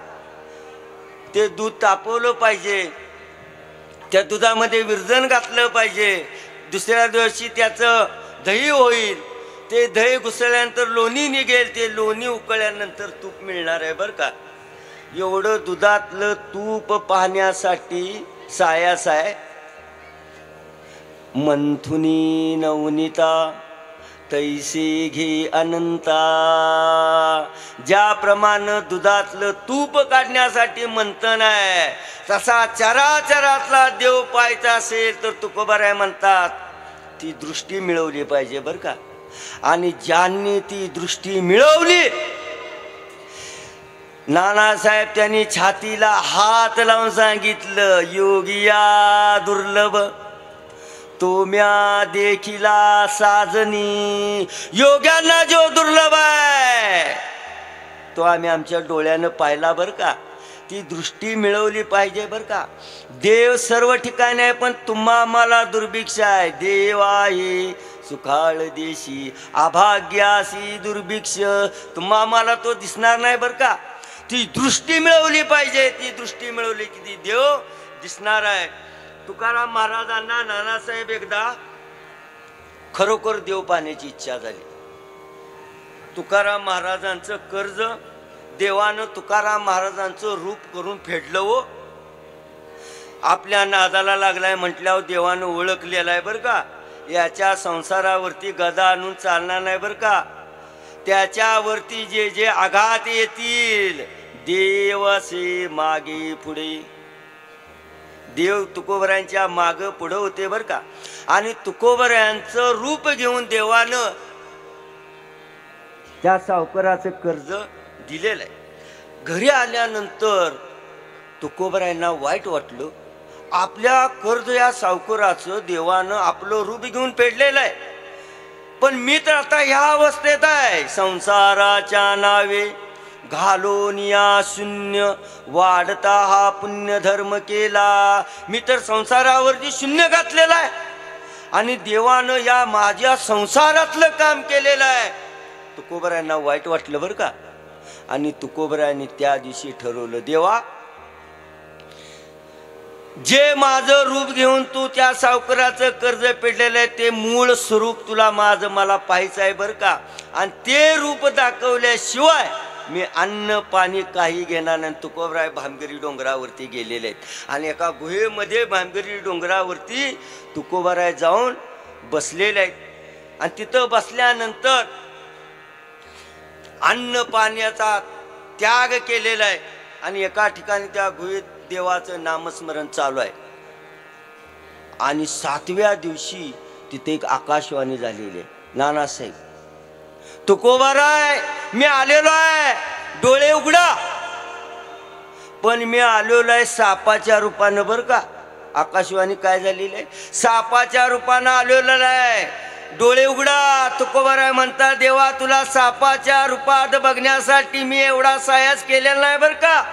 ते दूध तापवलं पाहिजे, त्या दुधामध्ये विरजण घातलं पाहिजे, दुसऱ्या दिवशी त्याचं दही होईल, ते दही घुसळल्यानंतर लोणी निघेल, ते लोणी उकळल्यानंतर तूप मिळणार आहे बरं का. एवढं दुधातलं तूप पाहण्यासाठी सायास आहे. मंथुनी नवनीता तैसे घे अनंता. ज्याप्रमाणे दुधातलं तूप काढण्यासाठी मंथन आहे, तसा चराचरातला देव पाहायचा असेल तर तुकोबाराय म्हणतात ती दृष्टी मिळवली पाहिजे बरं का. आणि ज्यांनी ती दृष्टी मिळवली, नानासाहेब त्यांनी छातीला हात लावून सांगितलं, योगिया दुर्लभ तोम्या देखिला साजनी. योग्यांना जो दुर्लभ आहे तो आम्ही आमच्या डोळ्यानं पाहिला बरं का. ती दृष्टी मिळवली पाहिजे बरं का. देव सर्व ठिकाणी आहे, पण तुम्हा आम्हाला दुर्भिक्ष आहे. देव आहे सुखाळ देशी, अभाग्यासी दुर्भिक्ष. तुम्हा आम्हाला तो दिसणार नाही बरं का. ती दृष्टी मिळवली पाहिजे, ती दृष्टी मिळवली की ती देव दिसणार आहे. तुकाराम महाराजांना नानासाहेब एकदा खरोखर देव पाहण्याची इच्छा झाली. तुकाराम महाराजांचं कर्ज देवानं तुकाराम महाराजांचं रूप करून फेडलं हो. आपल्या नादाला लागलाय म्हटल्यावर देवानं ओळखलेला आहे बरं का. याच्या संसारावरती गदा आणून चालणार नाही बरं का. त्याच्यावरती जे जे आघात येतील, देव असे मागे पुढे देव तुकोबरायांच्या माग पुढं होते बर का. आणि तुकोबरायांचं रूप घेऊन देवानं त्या सावकाराचं कर्ज दिलेलं आहे. घरी आल्यानंतर तुकोबरायांना वाईट वाटलं. आपल्या कर्ज या सावकाराचं देवानं आपलं रूप घेऊन फेडलेलं आहे, पण मी तर आता ह्या अवस्थेत आहे. संसाराच्या नावे घालून या शून्य वाढता हा पुण्य धर्म केला. मी तर संसारावरती शून्य घातलेला आहे आणि देवानं या माझ्या संसारातलं काम केलेलं आहे. तुकोबरायांना वाईट वाटलं बरं का. आणि तुकोबरायांनी त्या दिवशी ठरवलं, देवा जे माझं रूप घेऊन तू त्या सावकाराचं कर्ज फेडलेलं आहे ते मूळ स्वरूप तुला माझं मला पाहायचं आहे बरं का. आणि ते रूप दाखवल्याशिवाय मी अन्न पाणी काही घेणार नाही. तुकोबराय भामगिरी डोंगरावरती गेलेले आहेत आणि एका गुहेमध्ये भामगिरी डोंगरावरती तुकोबराय जाऊन बसलेले आहेत. आणि तिथं बसल्यानंतर अन्न पाण्याचा त्याग केलेला आहे आणि एका ठिकाणी त्या गुहेत देवाचं नामस्मरण चालू आहे. आणि 7व्या दिवशी तिथे एक आकाशवाणी झालेली आहे, नानासाहेब तुकोबराय मी आलेलो आहे, डोळे उघडा. पण मी आलेलो आहे सापाच्या रूपानं बरं का. आकाशवाणी काय झालेली आहे, सापाच्या रूपानं आलेलो आहे, डोळे उघडा. तुकोबराय म्हणतात, देवा तुला सापाच्या रूपात बघण्यासाठी मी एवढा सायास केलेला नाही बरं का.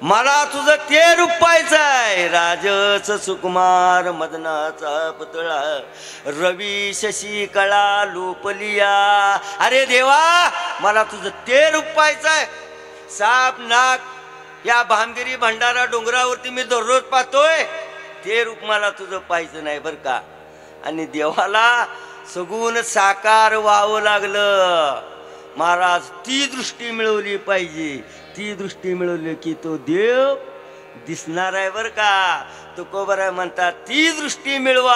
मला तुझं ते रूप पाहायचं आहे. राजस सुकुमार मदनाचा पुतळा रवी शशी कळा लोपलिया. अरे देवा मला तुझं ते रूप पाहायचं आहे. साप नाग या भामगिरी भंडारा डोंगरावरती मी दररोज पाहतोय, ते रूप मला तुझं पाहायचं नाही बरं का. आणि देवाला सगुण साकार व्हावं लागलं. महाराज ती दृष्टी मिळवली पाहिजे. ती दृष्टी मिळवली की तो देव दिसणार आहे बरं का. तुकोबराय म्हणतात ती दृष्टी मिळवा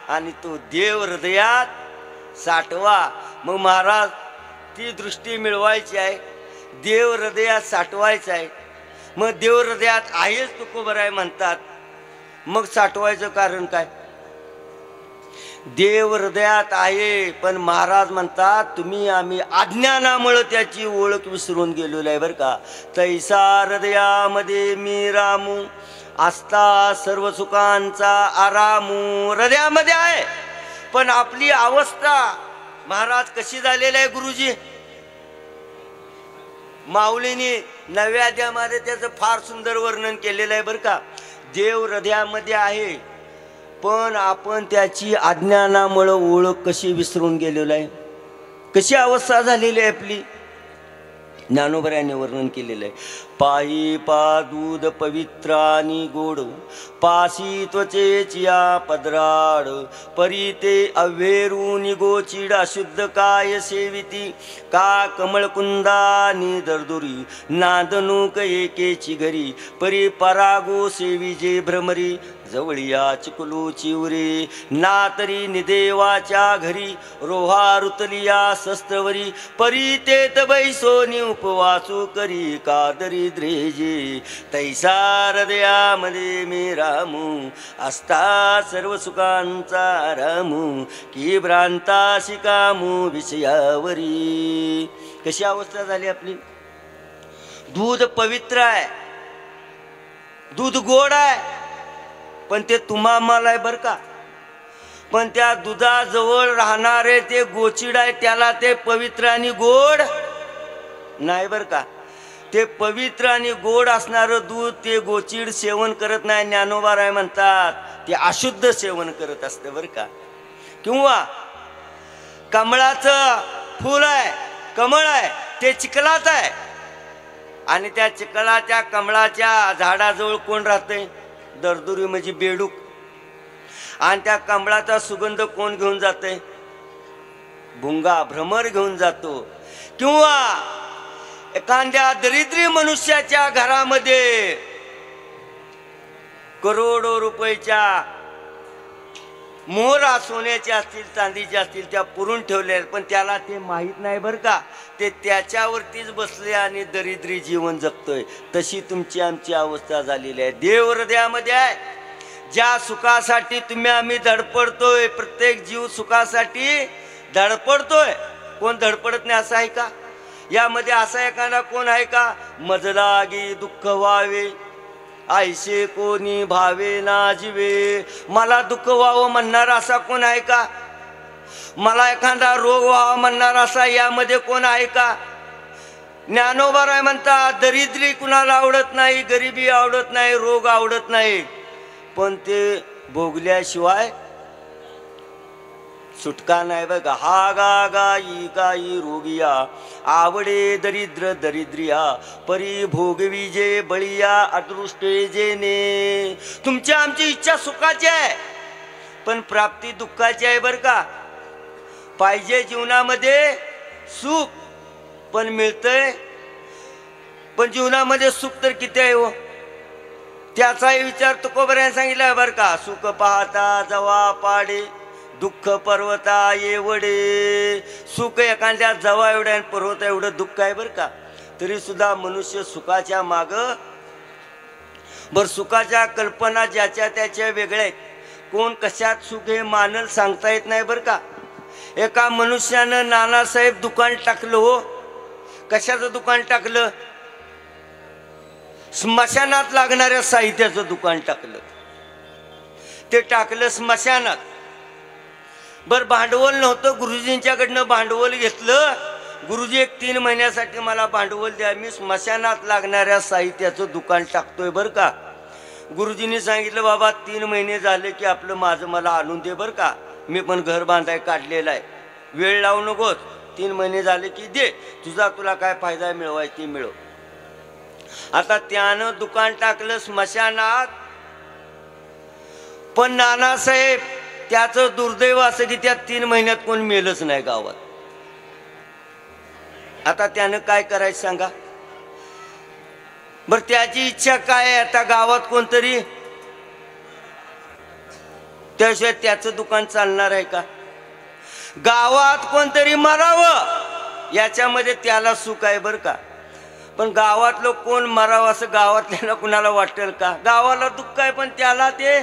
आणि तो देव हृदयात साठवा. मग महाराज ती दृष्टी मिळवायची आहे, देव हृदयात साठवायचा आहे. मग देव हृदयात आहेच तुकोबराय म्हणतात. मग साठवायचं कारण काय, देव हृदयात आहे पण महाराज म्हणतात तुम्ही आम्ही अज्ञानामुळे त्याची ओळख विसरून गेलेलो आहे बरं का. तैसा हृदयामध्ये मी रामू असता सर्व सुखांचा आरामू. हृदयामध्ये आहे पण आपली अवस्था महाराज कशी झालेली आहे गुरुजी. माऊलीने नव्या अध्यायामध्ये त्याचं फार सुंदर वर्णन केलेलं आहे बरं का. देव हृदयामध्ये आहे पण आपण त्याची अज्ञानामुळे ओळख कशी विसरून गेलेलो आहे, कशी अवस्था झालेली आहे आपली. ज्ञानोबरायांनी वर्णन केलेलं आहे. पायी पा दूध पवित्र आणि गोड पासी त्वचेचिया पदराड परी ते अव्हेरून गोचिड अशुद्ध काय सेविती का कमळकुंदानी दरदुरी नादनुक एकेची घरी परी परागो सेविजे भ्रमरी जवळिया चिकुलूची उरे ना तरी निदेवाच्या घरी रोहा रुतलिया शस्त्रवरी परी तेत बैसोनी उपवासू करी कादरी द्रेजे. तैसा हृदयामध्ये मी रामू असता सर्व सुखांचा रामू की भ्रांता शिकामू विषयावरी. कशी अवस्था झाली आपली. दूध पवित्र आहे, दूध गोड आहे पण ते तुम्हा मला आहे बरं का. पण त्या दुधाजवळ राहणारे ते गोचिड आहे त्याला ते पवित्र आणि गोड नाही बरं का. ते पवित्र आणि गोड असणारं दूध ते गोचिड सेवन करत नाही. ज्ञानोबराय म्हणतात ते अशुद्ध सेवन करत असतं बरं का. किंवा कमळाचं फूल आहे, कमळ आहे ते चिखलात आहे आणि त्या चिखलाच्या कमळाच्या झाडाजवळ कोण राहतंय, दरदुरी म्हणजे बेडूक. आणि त्या कमळाचा सुगंध कोण घेऊन जाते, भुंगा भ्रमर घेऊन जातो. किंवा एखाद्या दरिद्री मनुष्याच्या घरामध्ये करोडो रुपयाच्या मोहरा सोन्याचे असतील चांदीचे असतील त्या पुरून ठेवल्या आहेत, पण त्याला ते माहीत नाही बरं का, ते त्याच्यावरतीच बसले आणि दरिद्री जीवन जगतोय. तशी तुमची आमची अवस्था झालेली आहे. देव हृदयामध्ये आहे. ज्या सुखासाठी तुम्ही आम्ही धडपडतोय, प्रत्येक जीव सुखासाठी धडपडतोय. कोण धडपडत नाही असं आहे का? यामध्ये असा एखादा कोण आहे का? मजलागी दुःख व्हावे आयशे कोणी भावे ना जीवे. मला दुःख व्हावं म्हणणार असा कोण आहे का? मला एखादा रोग व्हावा म्हणणार असा यामध्ये कोण आहे का? ज्ञानोबा राय म्हणतात, दरिद्री कुणाला आवडत नाही, गरिबी आवडत नाही, रोग आवडत नाही, पण ते भोगल्याशिवाय सुटका नाही बघा. हा गा गाई गाई रोगिया आवडे दरिद्र दरिद्रिया परी भोगवी जे बळिया अदृष्टे जेने. तुमची आमची इच्छा सुखाची आहे, पण प्राप्ती दुःखाची आहे बरं का. पाहिजे जीवनामध्ये सुख, पण मिळतंय, पण जीवनामध्ये सुख तर किती आहे हो, त्याचाही विचार तुकोबऱ्याने सांगितलाय बरं का. सुख पाहता जवा पाडे दुःख पर्वता एवढे. सुख एखाद्या जवा एवढ्या आणि पर्वता एवढं दुःख आहे बरं का. तरी सुद्धा मनुष्य सुखाच्या माग बर, सुखाच्या कल्पना ज्याच्या त्याच्या वेगळ्या आहेत. कोण कशात सुख हे मानल सांगता येत नाही बरं का. एका मनुष्यानं नानासाहेब दुकान टाकलं हो. कशाचं दुकान टाकलं? स्मशानात लागणाऱ्या साहित्याचं दुकान टाकलं. ते टाकलं स्मशानात. बर, भांडवल नव्हतं, गुरुजींच्याकडनं भांडवल घेतलं. गुरुजी 1-3 महिन्यासाठी मला भांडवल द्या, मी स्मशानात लागणाऱ्या साहित्याचं दुकान टाकतोय बरं का. गुरुजींनी सांगितलं, बाबा 3 महिने झाले की आपलं माझं मला आणून दे बरं का, मी पण घर बांधाय काढलेलं आहे, वेळ लावू नकोस, 3 महिने झाले की दे, तुला काय फायदा मिळवायचा ते मिळव. आता त्यानं दुकान टाकलं स्मशानात. पण नानासाहेब त्याचं दुर्दैव असं की त्या 3 महिन्यात कोण मेलच नाही गावात. आता त्यानं काय करायचं सांगा बर. त्याची इच्छा काय आहे? आता गावात कोणतरी, त्याशिवाय त्याचं दुकान चालणार आहे का? गावात कोणतरी मरावं याच्यामध्ये त्याला सुख आहे बरं का. पण गावातलं कोण मरावं असं गावातल्याला कुणाला वाटेल का? गावाला दुःख आहे पण त्याला ते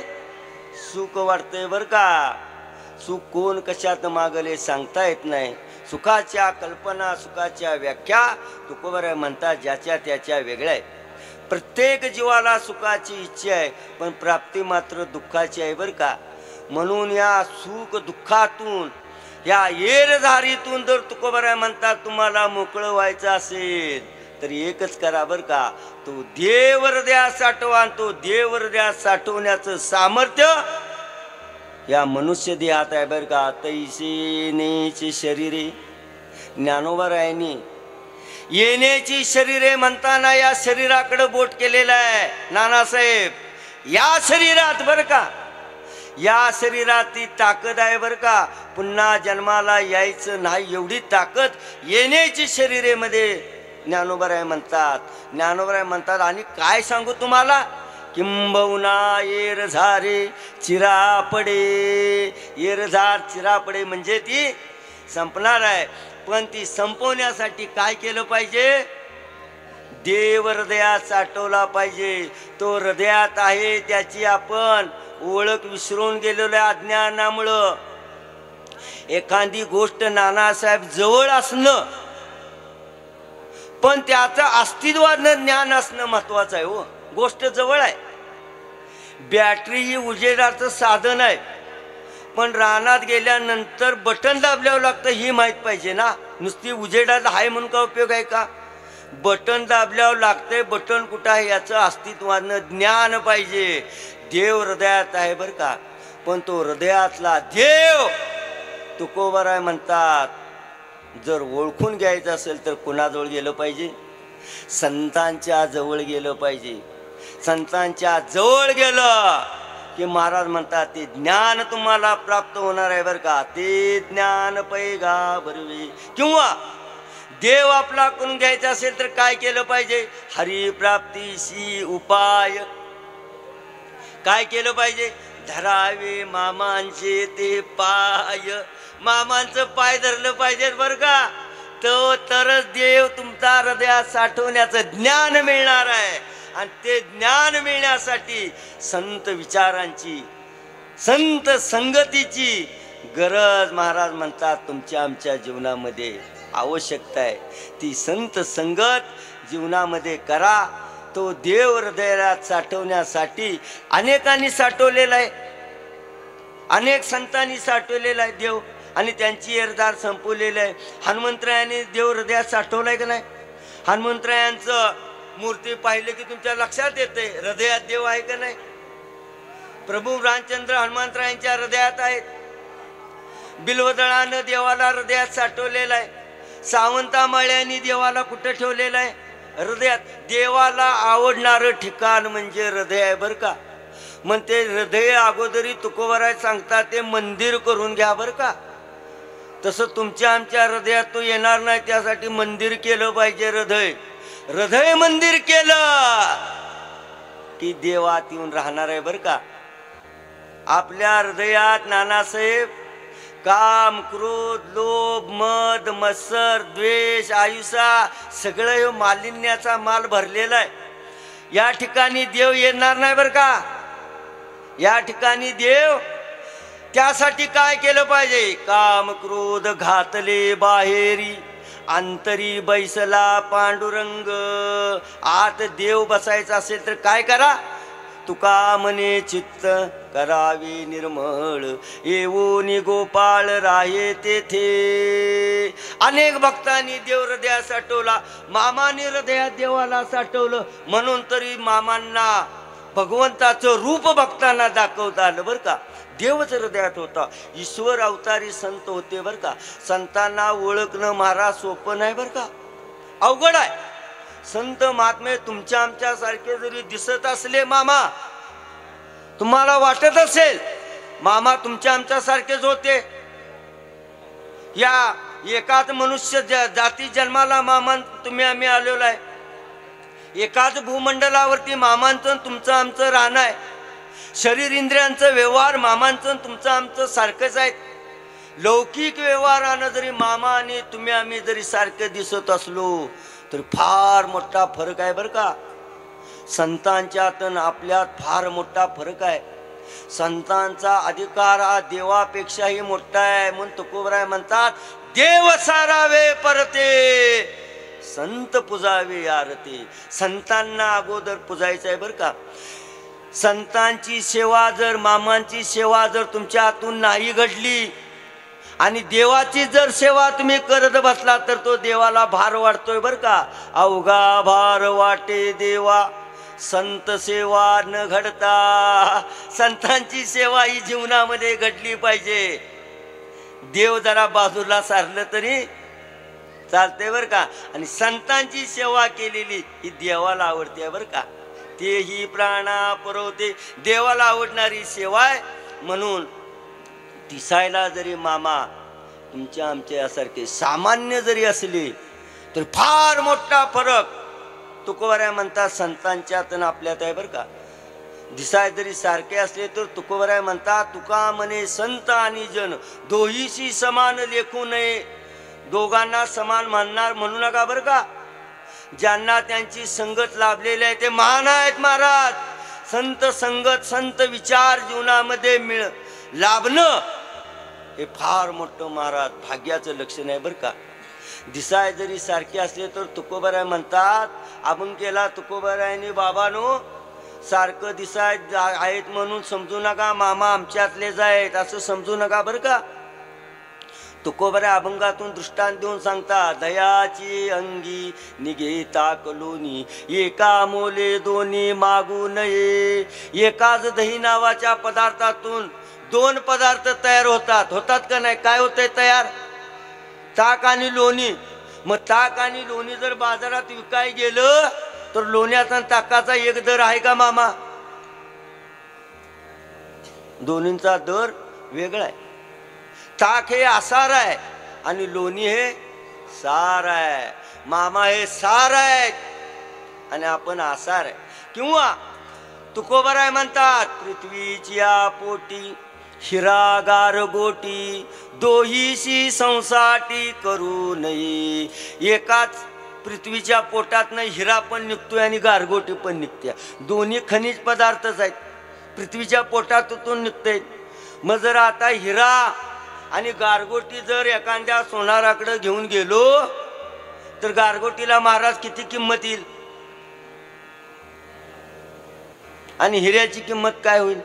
सुख वाटतंय बरं का. सुख कोण कशात मागले सांगता येत नाही. सुखाच्या कल्पना, सुखाच्या व्याख्या तुकोबराय म्हणतात ज्याच्या त्याच्या वेगळ्या आहे. प्रत्येक जीवाला सुखाची इच्छा आहे, पण प्राप्ती मात्र दुःखाची आहे बरं का. म्हणून या सुख दुःखातून, या येरझारीतून जर तुकोबराय म्हणतात तुम्हाला मोकळं व्हायचं असेल तर एकच करा बरं का, तो देव हृदयात साठवा. तो देव हृदयात साठवण्याचं सामर्थ्य या मनुष्य देहात आहे बरं का. तैसे नेचे शरीरे, ज्ञानोबा रायांनी येण्याची शरीरे म्हणताना या शरीराकडे बोट केलेलं आहे नानासाहेब. या शरीरात बरं का, या शरीरात ती ताकद आहे बरं का. पुन्हा जन्माला यायचं नाही एवढी ताकद येण्याची शरीरेमध्ये ज्ञानोबराय म्हणतात. ज्ञानोबराय म्हणतात आणि काय सांगू तुम्हाला, किंबहुना येरझारे चिरापडे. येरझार चिरापडे म्हणजे ती संपणार आहे, पण ती संपवण्यासाठी काय केलं पाहिजे? देव हृदयात साठवला पाहिजे. तो हृदयात आहे, त्याची आपण ओळख विसरून गेलेलो आहे अज्ञानामुळं. एखादी गोष्ट नानासाहेब जवळ असणं, पण त्याचं अस्तित्वानं ज्ञान असणं महत्वाचं आहे हो. गोष्ट जवळ आहे. बॅटरी ही उजेडाचं साधन आहे, पण रानात गेल्यानंतर बटन दाबल्यावर लागतं ही माहीत पाहिजे ना. नुसती उजेडाचं आहे म्हणून का उपयोग आहे का? बटन दाबल्यावर लागतंय, बटन कुठं आहे याचं अस्तित्वानं ज्ञान पाहिजे. देव हृदयात आहे बरं का, पण तो हृदयातला देव तुकोबराय म्हणतात जर ओळखून घ्यायचं असेल तर कुणाजवळ गेलं पाहिजे? संतांच्या जवळ गेलं पाहिजे. संतांच्या जवळ गेलं की महाराज म्हणतात ते ज्ञान तुम्हाला प्राप्त होणार आहे बरं का. ते ज्ञान पैगा भरवे. किंवा देव आपला करून घ्यायचा असेल तर काय केलं पाहिजे? हरिप्राप्तीशी उपाय. काय केलं पाहिजे? धरावे मामांचे ते पाय. मामांचं पाय धरलं पाहिजे बरं का, तो तरच देव तुमचा हृदयात साठवण्याचं ज्ञान मिळणार आहे. आणि ते ज्ञान मिळण्यासाठी संत विचारांची, संत संगतीची गरज महाराज म्हणतात तुमच्या आमच्या जीवनामध्ये आवश्यकता आहे. ती संत संगत जीवनामध्ये करा. तो देव हृदयात साठवण्यासाठी अनेकांनी साठवलेला आहे, अनेक संतांनी साठवलेला आहे देव, आणि त्यांची एरदार संपवलेलं आहे. हनुमंतरायांनी देव हृदयात साठवलाय का नाही? हनुमंतरायांचं मूर्ती पाहिले की तुमच्या लक्षात येते हृदयात देव आहे का नाही. प्रभू रामचंद्र हनुमंतरायांच्या हृदयात आहेत. बिल्वदळानं देवाला हृदयात साठवलेलं आहे. सावंतामाळ्यांनी देवाला कुठं ठेवलेलं आहे? हृदयात. देवाला आवडणारं ठिकाण म्हणजे हृदय आहे बरं का. मग ते हृदय अगोदरी तुकोबाराय सांगतात ते मंदिर करून घ्या बरं का. तसं तुमच्या आमच्या हृदयात तो येणार नाही, त्यासाठी मंदिर केलं पाहिजे. हृदय मंदिर केलं की देवात येऊन राहणार आहे बरं का. आपल्या हृदयात नानासाहेब काम, क्रोध, लोभ, मद, मत्सर, द्वेष, आयुष्य सगळं हे मालिन्याचा माल भरलेला आहे. या ठिकाणी देव येणार नाही बरं का. या ठिकाणी देव, त्यासाठी काय केलं पाहिजे? काम क्रोध घातले बाहेरी, अंतरी बैसला पांडुरंग. आत देव बसायचा असेल तर काय करा? तुका मने चित्त करावे निर्मळ, येऊनी गोपाळ राहे तेथे. अनेक भक्तांनी देव हृदयात साठवला. मामाने हृदयात देवाला साठवलं म्हणून तरी मामांना भगवंताचं रूप भक्तांना दाखवता आलं बरं का. देवच हृदयात होता. ईश्वर अवतारी संत होते बरं का. संतांना ओळखणं महाराज सोपं नाही बरं का, अवघड आहे. संत महात्मे तुमच्या आमच्या सारखे जरी दिसत असले, मामा तुम्हाला वाटत असेल मामा तुमच्या आमच्या सारखेच होते, या एकाच मनुष्य जाती जन्माला मामा तुम्ही आम्ही आलेलो आहे. एकाच भूमंडलावरती मामांचं तुमचं आमचं राहणं आहे. शरीर इंद्रियांचं व्यवहार मामांचं तुमचं आमचं सारखंच आहे. लौकिक व्यवहारानं जरी मामा आणि तुम्ही आम्ही जरी सारखे दिसत असलो तर फार मोठा फरक आहे बरं का. संतांच्यात आपल्यात फार मोठा फरक आहे. संतांचा अधिकार हा देवापेक्षाही मोठा आहे. म्हणून तुकोबराय म्हणतात देव सारावे परते, संत पुजावे आरते. संतांना अगोदर पुजायचं आहे बरं का. संतांची सेवा जर, मामांची सेवा जर तुमच्या हातून नाही घडली आणि देवाची जर सेवा तुम्ही करत बसला तर तो देवाला भार वाटतोय बरं का. अवघा भार वाटे देवा, संत सेवा न घडता. संतांची सेवा ही जीवनामध्ये घडली पाहिजे. देव जरा बाजूला सारलं तरी चालते बरं का. आणि संतांची सेवा केलेली ही देवाला आवडते बरं का. तेही प्राणा पुरवते, देवाला आवडणारी सेवा आहे. म्हणून दिसायला जरी मामा तुमच्या आमच्या यासारखे सामान्य जरी असले तर फार मोठा फरक तुकोबाराय म्हणतात संतांच्यात आणि आपल्यात आहे बरं का. दिसाय जरी सारखे असले तर तुकोबाराय म्हणतात तुका म्हणे संत आणि जन दोहीशी समान लेखू नये. दोघांना समान म्हणणार म्हणू नका बरं का. ज्यांना त्यांची संगत लाभलेली आहे ते महान आहेत महाराज. संत संगत, संत विचार जीवनामध्ये लाभणं हे फार मोठं महाराज भाग्याचं लक्षण आहे बरं का. दिसाय जरी सारखे असले तर तुकोबाराय म्हणतात, आपण केला तुकोबारायने बाबानो सारखं दिसाय आहेत म्हणून समजू नका मामा आमच्यातलेच आहेत असं समजू नका बरं का. तुकोबाराय अभंगातून दृष्टांत देऊन सांगता, दयाची अंगी निघेता कलोनी, एका मोले दोन्ही मागू नये. एकाच दही नावाच्या पदार्थातून दोन पदार्थ तयार होतात का नाही? काय होतंय तयार? ताक आणि लोणी. मग ताक आणि लोणी जर बाजारात विकाय गेलं तर लोण्याचा आणि ताकाचा एक दर आहे का मामा? दोन्हींचा दर वेगळा आहे. ताक हे आसार आहे आणि लोणी हे सार आहे. मामा हे सार आहे आणि आपण आसार आहे. किंवा तुकोबराय म्हणतात, पृथ्वीच्या पोटी हिरा गारगोटी, दोहीशी संसाटी करू नये. एकाच पृथ्वीच्या पोटातनं हिरा पण निघतोय आणि गारगोटी पण निघते. दोन्ही खनिज पदार्थच आहेत, पृथ्वीच्या पोटातून निघते. मग जर आता हिरा आणि गारगोटी जर एखाद्या सोनाराकडे घेऊन गेलो तर गारगोटीला महाराज किती किंमत येईल आणि हिऱ्याची किंमत काय होईल?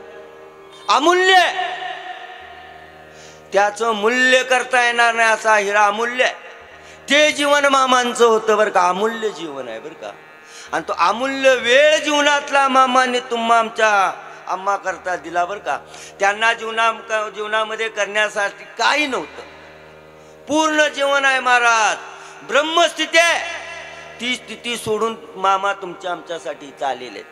अमूल्य. त्याचं मूल्य करता येणार नाही असा हिरा अमूल्य. ते जीवन मामांचं होतं बरं का, अमूल्य जीवन आहे बरं का. आणि तो अमूल्य वेळ जीवनातला मामाने तुम्हा आमच्या आम्हा करता दिला बरं का. त्यांना जीवनामध्ये करण्यासाठी काही नव्हतं, पूर्ण जीवन आहे महाराज, ब्रह्मस्थिती आहे. ती स्थिती सोडून मामा तुमच्या आमच्यासाठी चाललेले आहेत.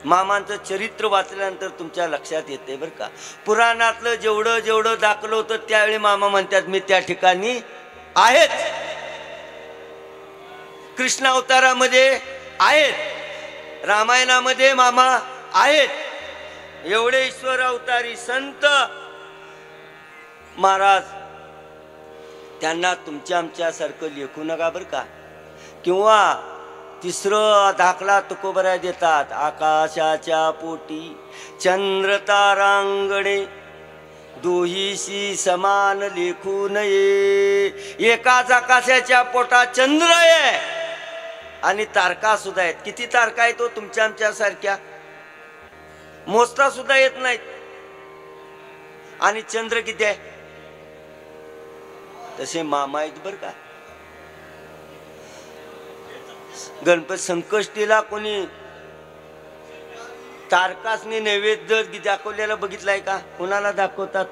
मामांचं चरित्र वाचल्यानंतर तुमच्या लक्षात येते बरं का. पुराणातलं जेवढं जेवढं दाखलं होतं त्यावेळी मामा म्हणतात मी त्या ठिकाणी आहेत. कृष्ण अवतारामध्ये आहेत, रामायणामध्ये मामा आहेत. एवढे ईश्वर अवतारी संत महाराज, त्यांना तुमच्या आमच्यासारखं लेखू नका बरं का. किंवा तिसरं दाखला तुकोबराय देतात, आकाशाच्या पोटी चंद्र तारांगणे, दोहीशी समान लेखू नये. एकाच आकाशाच्या पोटात चंद्र आहे आणि तारका सुद्धा आहेत. किती तारका आहेत तो तुमच्या आमच्यासारख्या मोजता सुद्धा येत नाहीत. आणि चंद्र किती आहे? तसे मामा आहेत बरं का. गणपती संकष्टीला कोणी तारकासनी नैवेद्य दाखवलेला बघितलाय का? कोणाला दाखवतात?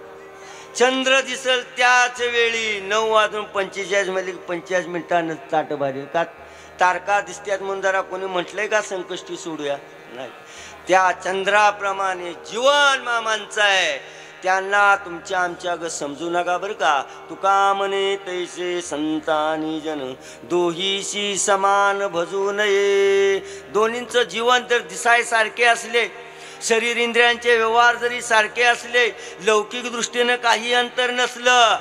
चंद्र दिसल त्याच वेळी 9:45 मध्ये 45 मिनिटांना ताट भारी का तारका दिसत्यात म्हणून जरा कोणी म्हटलंय का संकष्टी सोडूया? नाही. त्या चंद्राप्रमाणे जीवन मामांचं आहे. त्यांना तुमच्या आमच्या ग समजू नका बरं का. तुका म्हणे तैसे संतानी जन, दोहीशी समान भजू नये. दोन्हींचं जीवन जर दिसायसारखे असले, शरीर इंद्रियांचे व्यवहार जरी सारखे असले, लौकिक दृष्टीनं काही अंतर नसलं,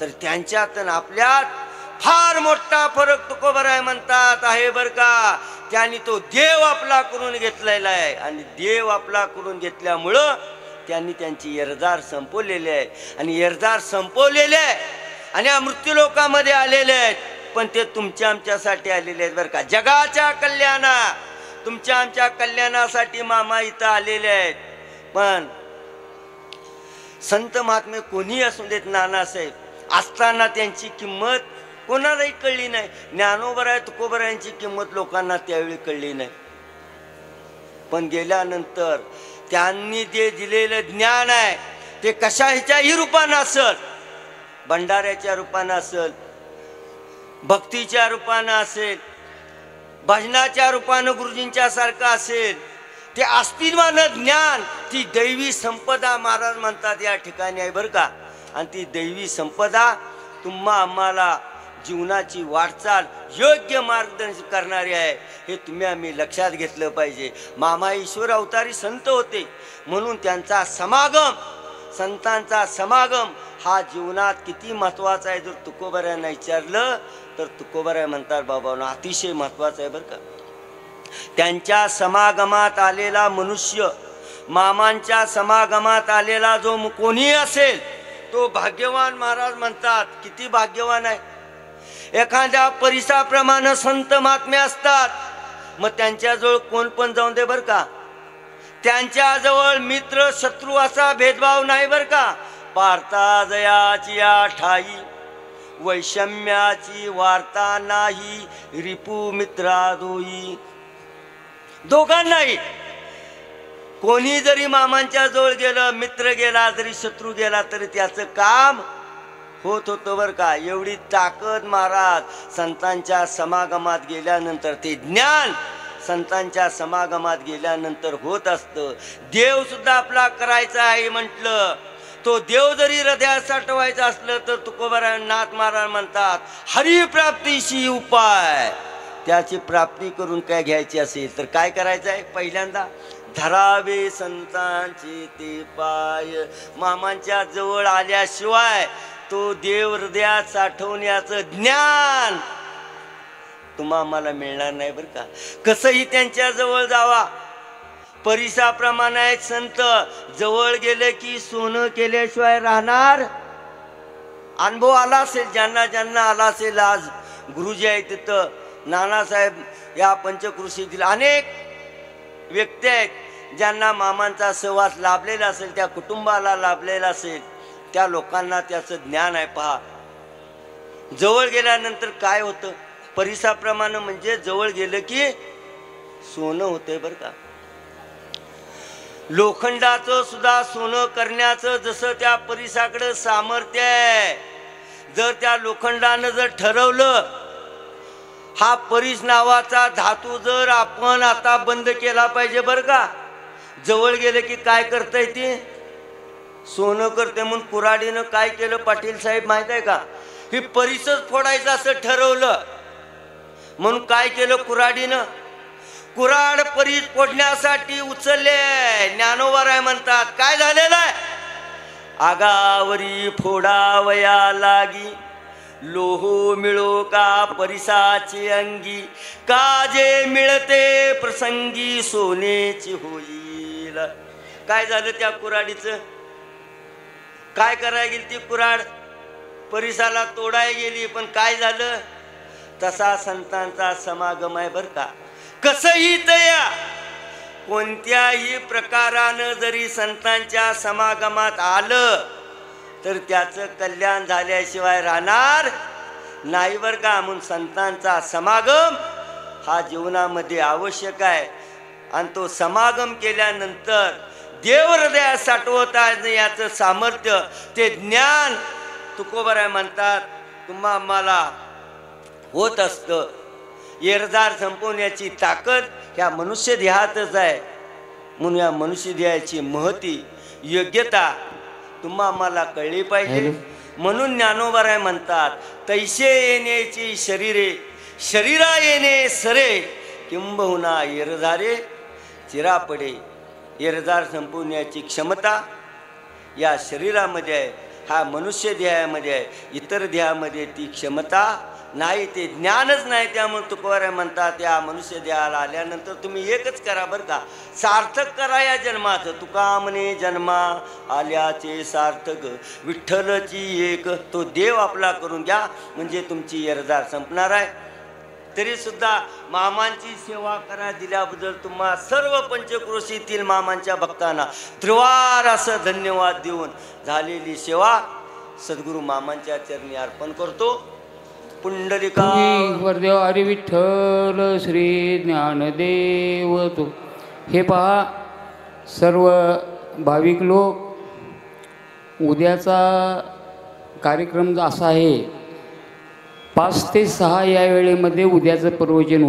तर त्यांच्यात आपल्यात फार मोठा फरक तुकोबराय म्हणतात आहे बरं का. त्यांनी तो देव आपला करून घेतलेला आहे आणि देव आपला करून घेतल्यामुळं त्यांनी त्यांची एरजार संपवलेली आहे. आणि एरजार संपवलेले आहे आणि मृत्यूलोकामध्ये आलेले आहेत, पण ते तुमच्या आमच्यासाठी आलेले आहेत बरं का. जगाच्या कल्याणा तुमच्या आमच्या कल्याणासाठी मामा इथं आलेले आहेत. पण संत महात्मे कोणी असू देत, नानासाहेब असताना त्यांची किंमत कोणालाही कळली नाही. ज्ञानोबराय तुकोबरायांची किंमत लोकांना त्यावेळी कळली नाही. पण गेल्यानंतर त्यांनी जे दिलेलं ज्ञान आहे ते कशाच्याही रूपानं असेल, भंडाऱ्याच्या रूपानं असेल, भक्तीच्या रूपानं असेल, भजनाच्या रूपानं गुरुजींच्या सारखं असेल, ते अस्तित्वानं ज्ञान, ती दैवी संपदा महाराज म्हणतात या ठिकाणी आहे बरं का. आणि ती दैवी संपदा तुम्हा आम्हाला जीवनाची वाटचाल योग्य मार्गदर्शन करणारी आहे, हे तुम्ही आम्ही लक्षात घेतलं पाहिजे. मामा ईश्वर अवतारी संत होते म्हणून त्यांचा समागम, संतांचा समागम हा जीवनात किती महत्त्वाचा आहे. जर तुकोबरायांना विचारलं तर तुकोबराय म्हणतात बाबांनो अतिशय महत्त्वाचं आहे बरं का. त्यांच्या समागमात आलेला मनुष्य, मामांच्या समागमात आलेला जो कोणी असेल तो भाग्यवान. महाराज म्हणतात किती भाग्यवान आहे. एखाद्या परिसाप्रमाणे संत महात्मे असतात, मग त्यांच्याजवळ कोण पण जाऊन दे बरं का. त्यांच्याजवळ मित्र शत्रू असा भेदभाव नाही बरं का. पार्था जयाची ठाई, वैषम्याची वार्ता नाही, रिपू मित्रा दोई. दोघांनाही कोणी जरी मामांच्या जवळ गेलं, मित्र गेला जरी शत्रू गेला तरी त्याचं काम होत होतं बरं का. एवढी ताकद महाराज संतांच्या समागमात गेल्यानंतर, ते ज्ञान संतांच्या समागमात गेल्यानंतर होत असतं. देव सुद्धा आपला करायचा आहे म्हटलं, तो देव जरी हृदयात साठवायचा असलं तर तुकोबराय नाथ महाराज म्हणतात हरिप्राप्तीशी उपाय. त्याची प्राप्ती करून काय घ्यायची असेल तर काय करायचं आहे? पहिल्यांदा धरावे संतांचे ते पाय. मामांच्या जवळ आल्याशिवाय तो देव हृदयात साठवण्याचं ज्ञान तुम्हा मला मिळणार नाही बरं का. कसंही त्यांच्या जवळ जावा, परिसाप्रमाणे आहेत संत. जवळ गेले की सोनं केल्याशिवाय राहणार. अनुभव आला असेल ज्यांना ज्यांना आला असेल. आज गुरुजी आहेत तिथं, नानासाहेब या पंचकृषीतील अनेक व्यक्ती आहेत ज्यांना मामांचा सहवास लाभलेला असेल, त्या कुटुंबाला लाभलेला असेल, त्या लोकांना त्याचं ज्ञान आहे. पहा जवळ गेल्यानंतर काय होतं. परिसाप्रमाणे म्हणजे जवळ गेलं की सोनं होतंय बरं का. लोखंडाचं सुद्धा सोनं करण्याचं जसं त्या परिसाकडं सामर्थ्य आहे. जर त्या लोखंडानं जर ठरवलं हा परिस नावाचा धातू जर आपण आता बंद केला पाहिजे बरं का, जवळ गेले की काय करता येते, सोनं करते. म्हणून कुऱ्हाडीनं काय केलं पाटील साहेब माहित आहे का, ही परिसच फोडायचं असं ठरवलं. म्हणून काय केलं कुऱ्हाडीनं, कुऱ्हाड परीस फोडण्यासाठी उचलले. ज्ञानोबा म्हणतात काय झालेलं आहे, आगावरी फोडावया लागी, लोहो मिळो का परिसाची अंगी, का जे मिळते प्रसंगी सोनेची होईल. काय झालं त्या कुऱ्हाडीचं, काय करायला गेली ती कुऱ्हाड, परिसाला तोडाय गेली. पण काय झालं, तसा संतांचा समागम आहे बरं का. कसंही तया कोणत्याही प्रकारानं जरी संतांच्या समागमात आलं तर त्याचं कल्याण झाल्याशिवाय राहणार नाही बरं का. म्हणून संतांचा समागम हा जीवनामध्ये आवश्यक आहे. आणि तो समागम केल्यानंतर देव हृदयात साठवता याचं सामर्थ्य, ते ज्ञान तुकोबराय म्हणतात तुम्हा आम्हाला होत असतं. येरदार संपवण्याची ताकद ह्या मनुष्य देहातच आहे. म्हणून या मनुष्य देहाची महती योग्यता तुम्हा आम्हाला कळली पाहिजे. म्हणून ज्ञानोबराय म्हणतात तैसे येण्याची शरीरे, शरीरा येणे सरे, किंबहुना येरदारे चिरा पडे. येरदार संपवण्याची क्षमता या शरीरामध्ये आहे, हा मनुष्य देहामध्ये आहे. इतर देहामध्ये ती क्षमता नाही, ते ज्ञानच नाही. त्यामुळे तुकोबराय म्हणतात या मनुष्य देहाला आल्यानंतर तुम्ही एकच करा बरं का, सार्थक करा या जन्माचं. तुका म्हणे जन्मा आल्याचे सार्थक, विठ्ठलची एक तो देव आपला करून घ्या, म्हणजे तुमची येरदार संपणार आहे. तरी सुद्धा मामांची सेवा करा दिल्याबद्दल तुम्हा सर्व पंचक्रोशीतील मामांच्या भक्तांना त्रिवार असं धन्यवाद देऊन झालेली सेवा सद्गुरू मामांच्या चरणी अर्पण करतो. पुंडलिका वरदेव हरी विठ्ठल श्री ज्ञानदेव तो. हे पहा सर्व भाविक लोक, उद्याचा कार्यक्रम असा आहे 5 ते 6 या वेळेमध्ये उद्याचं प्रवचन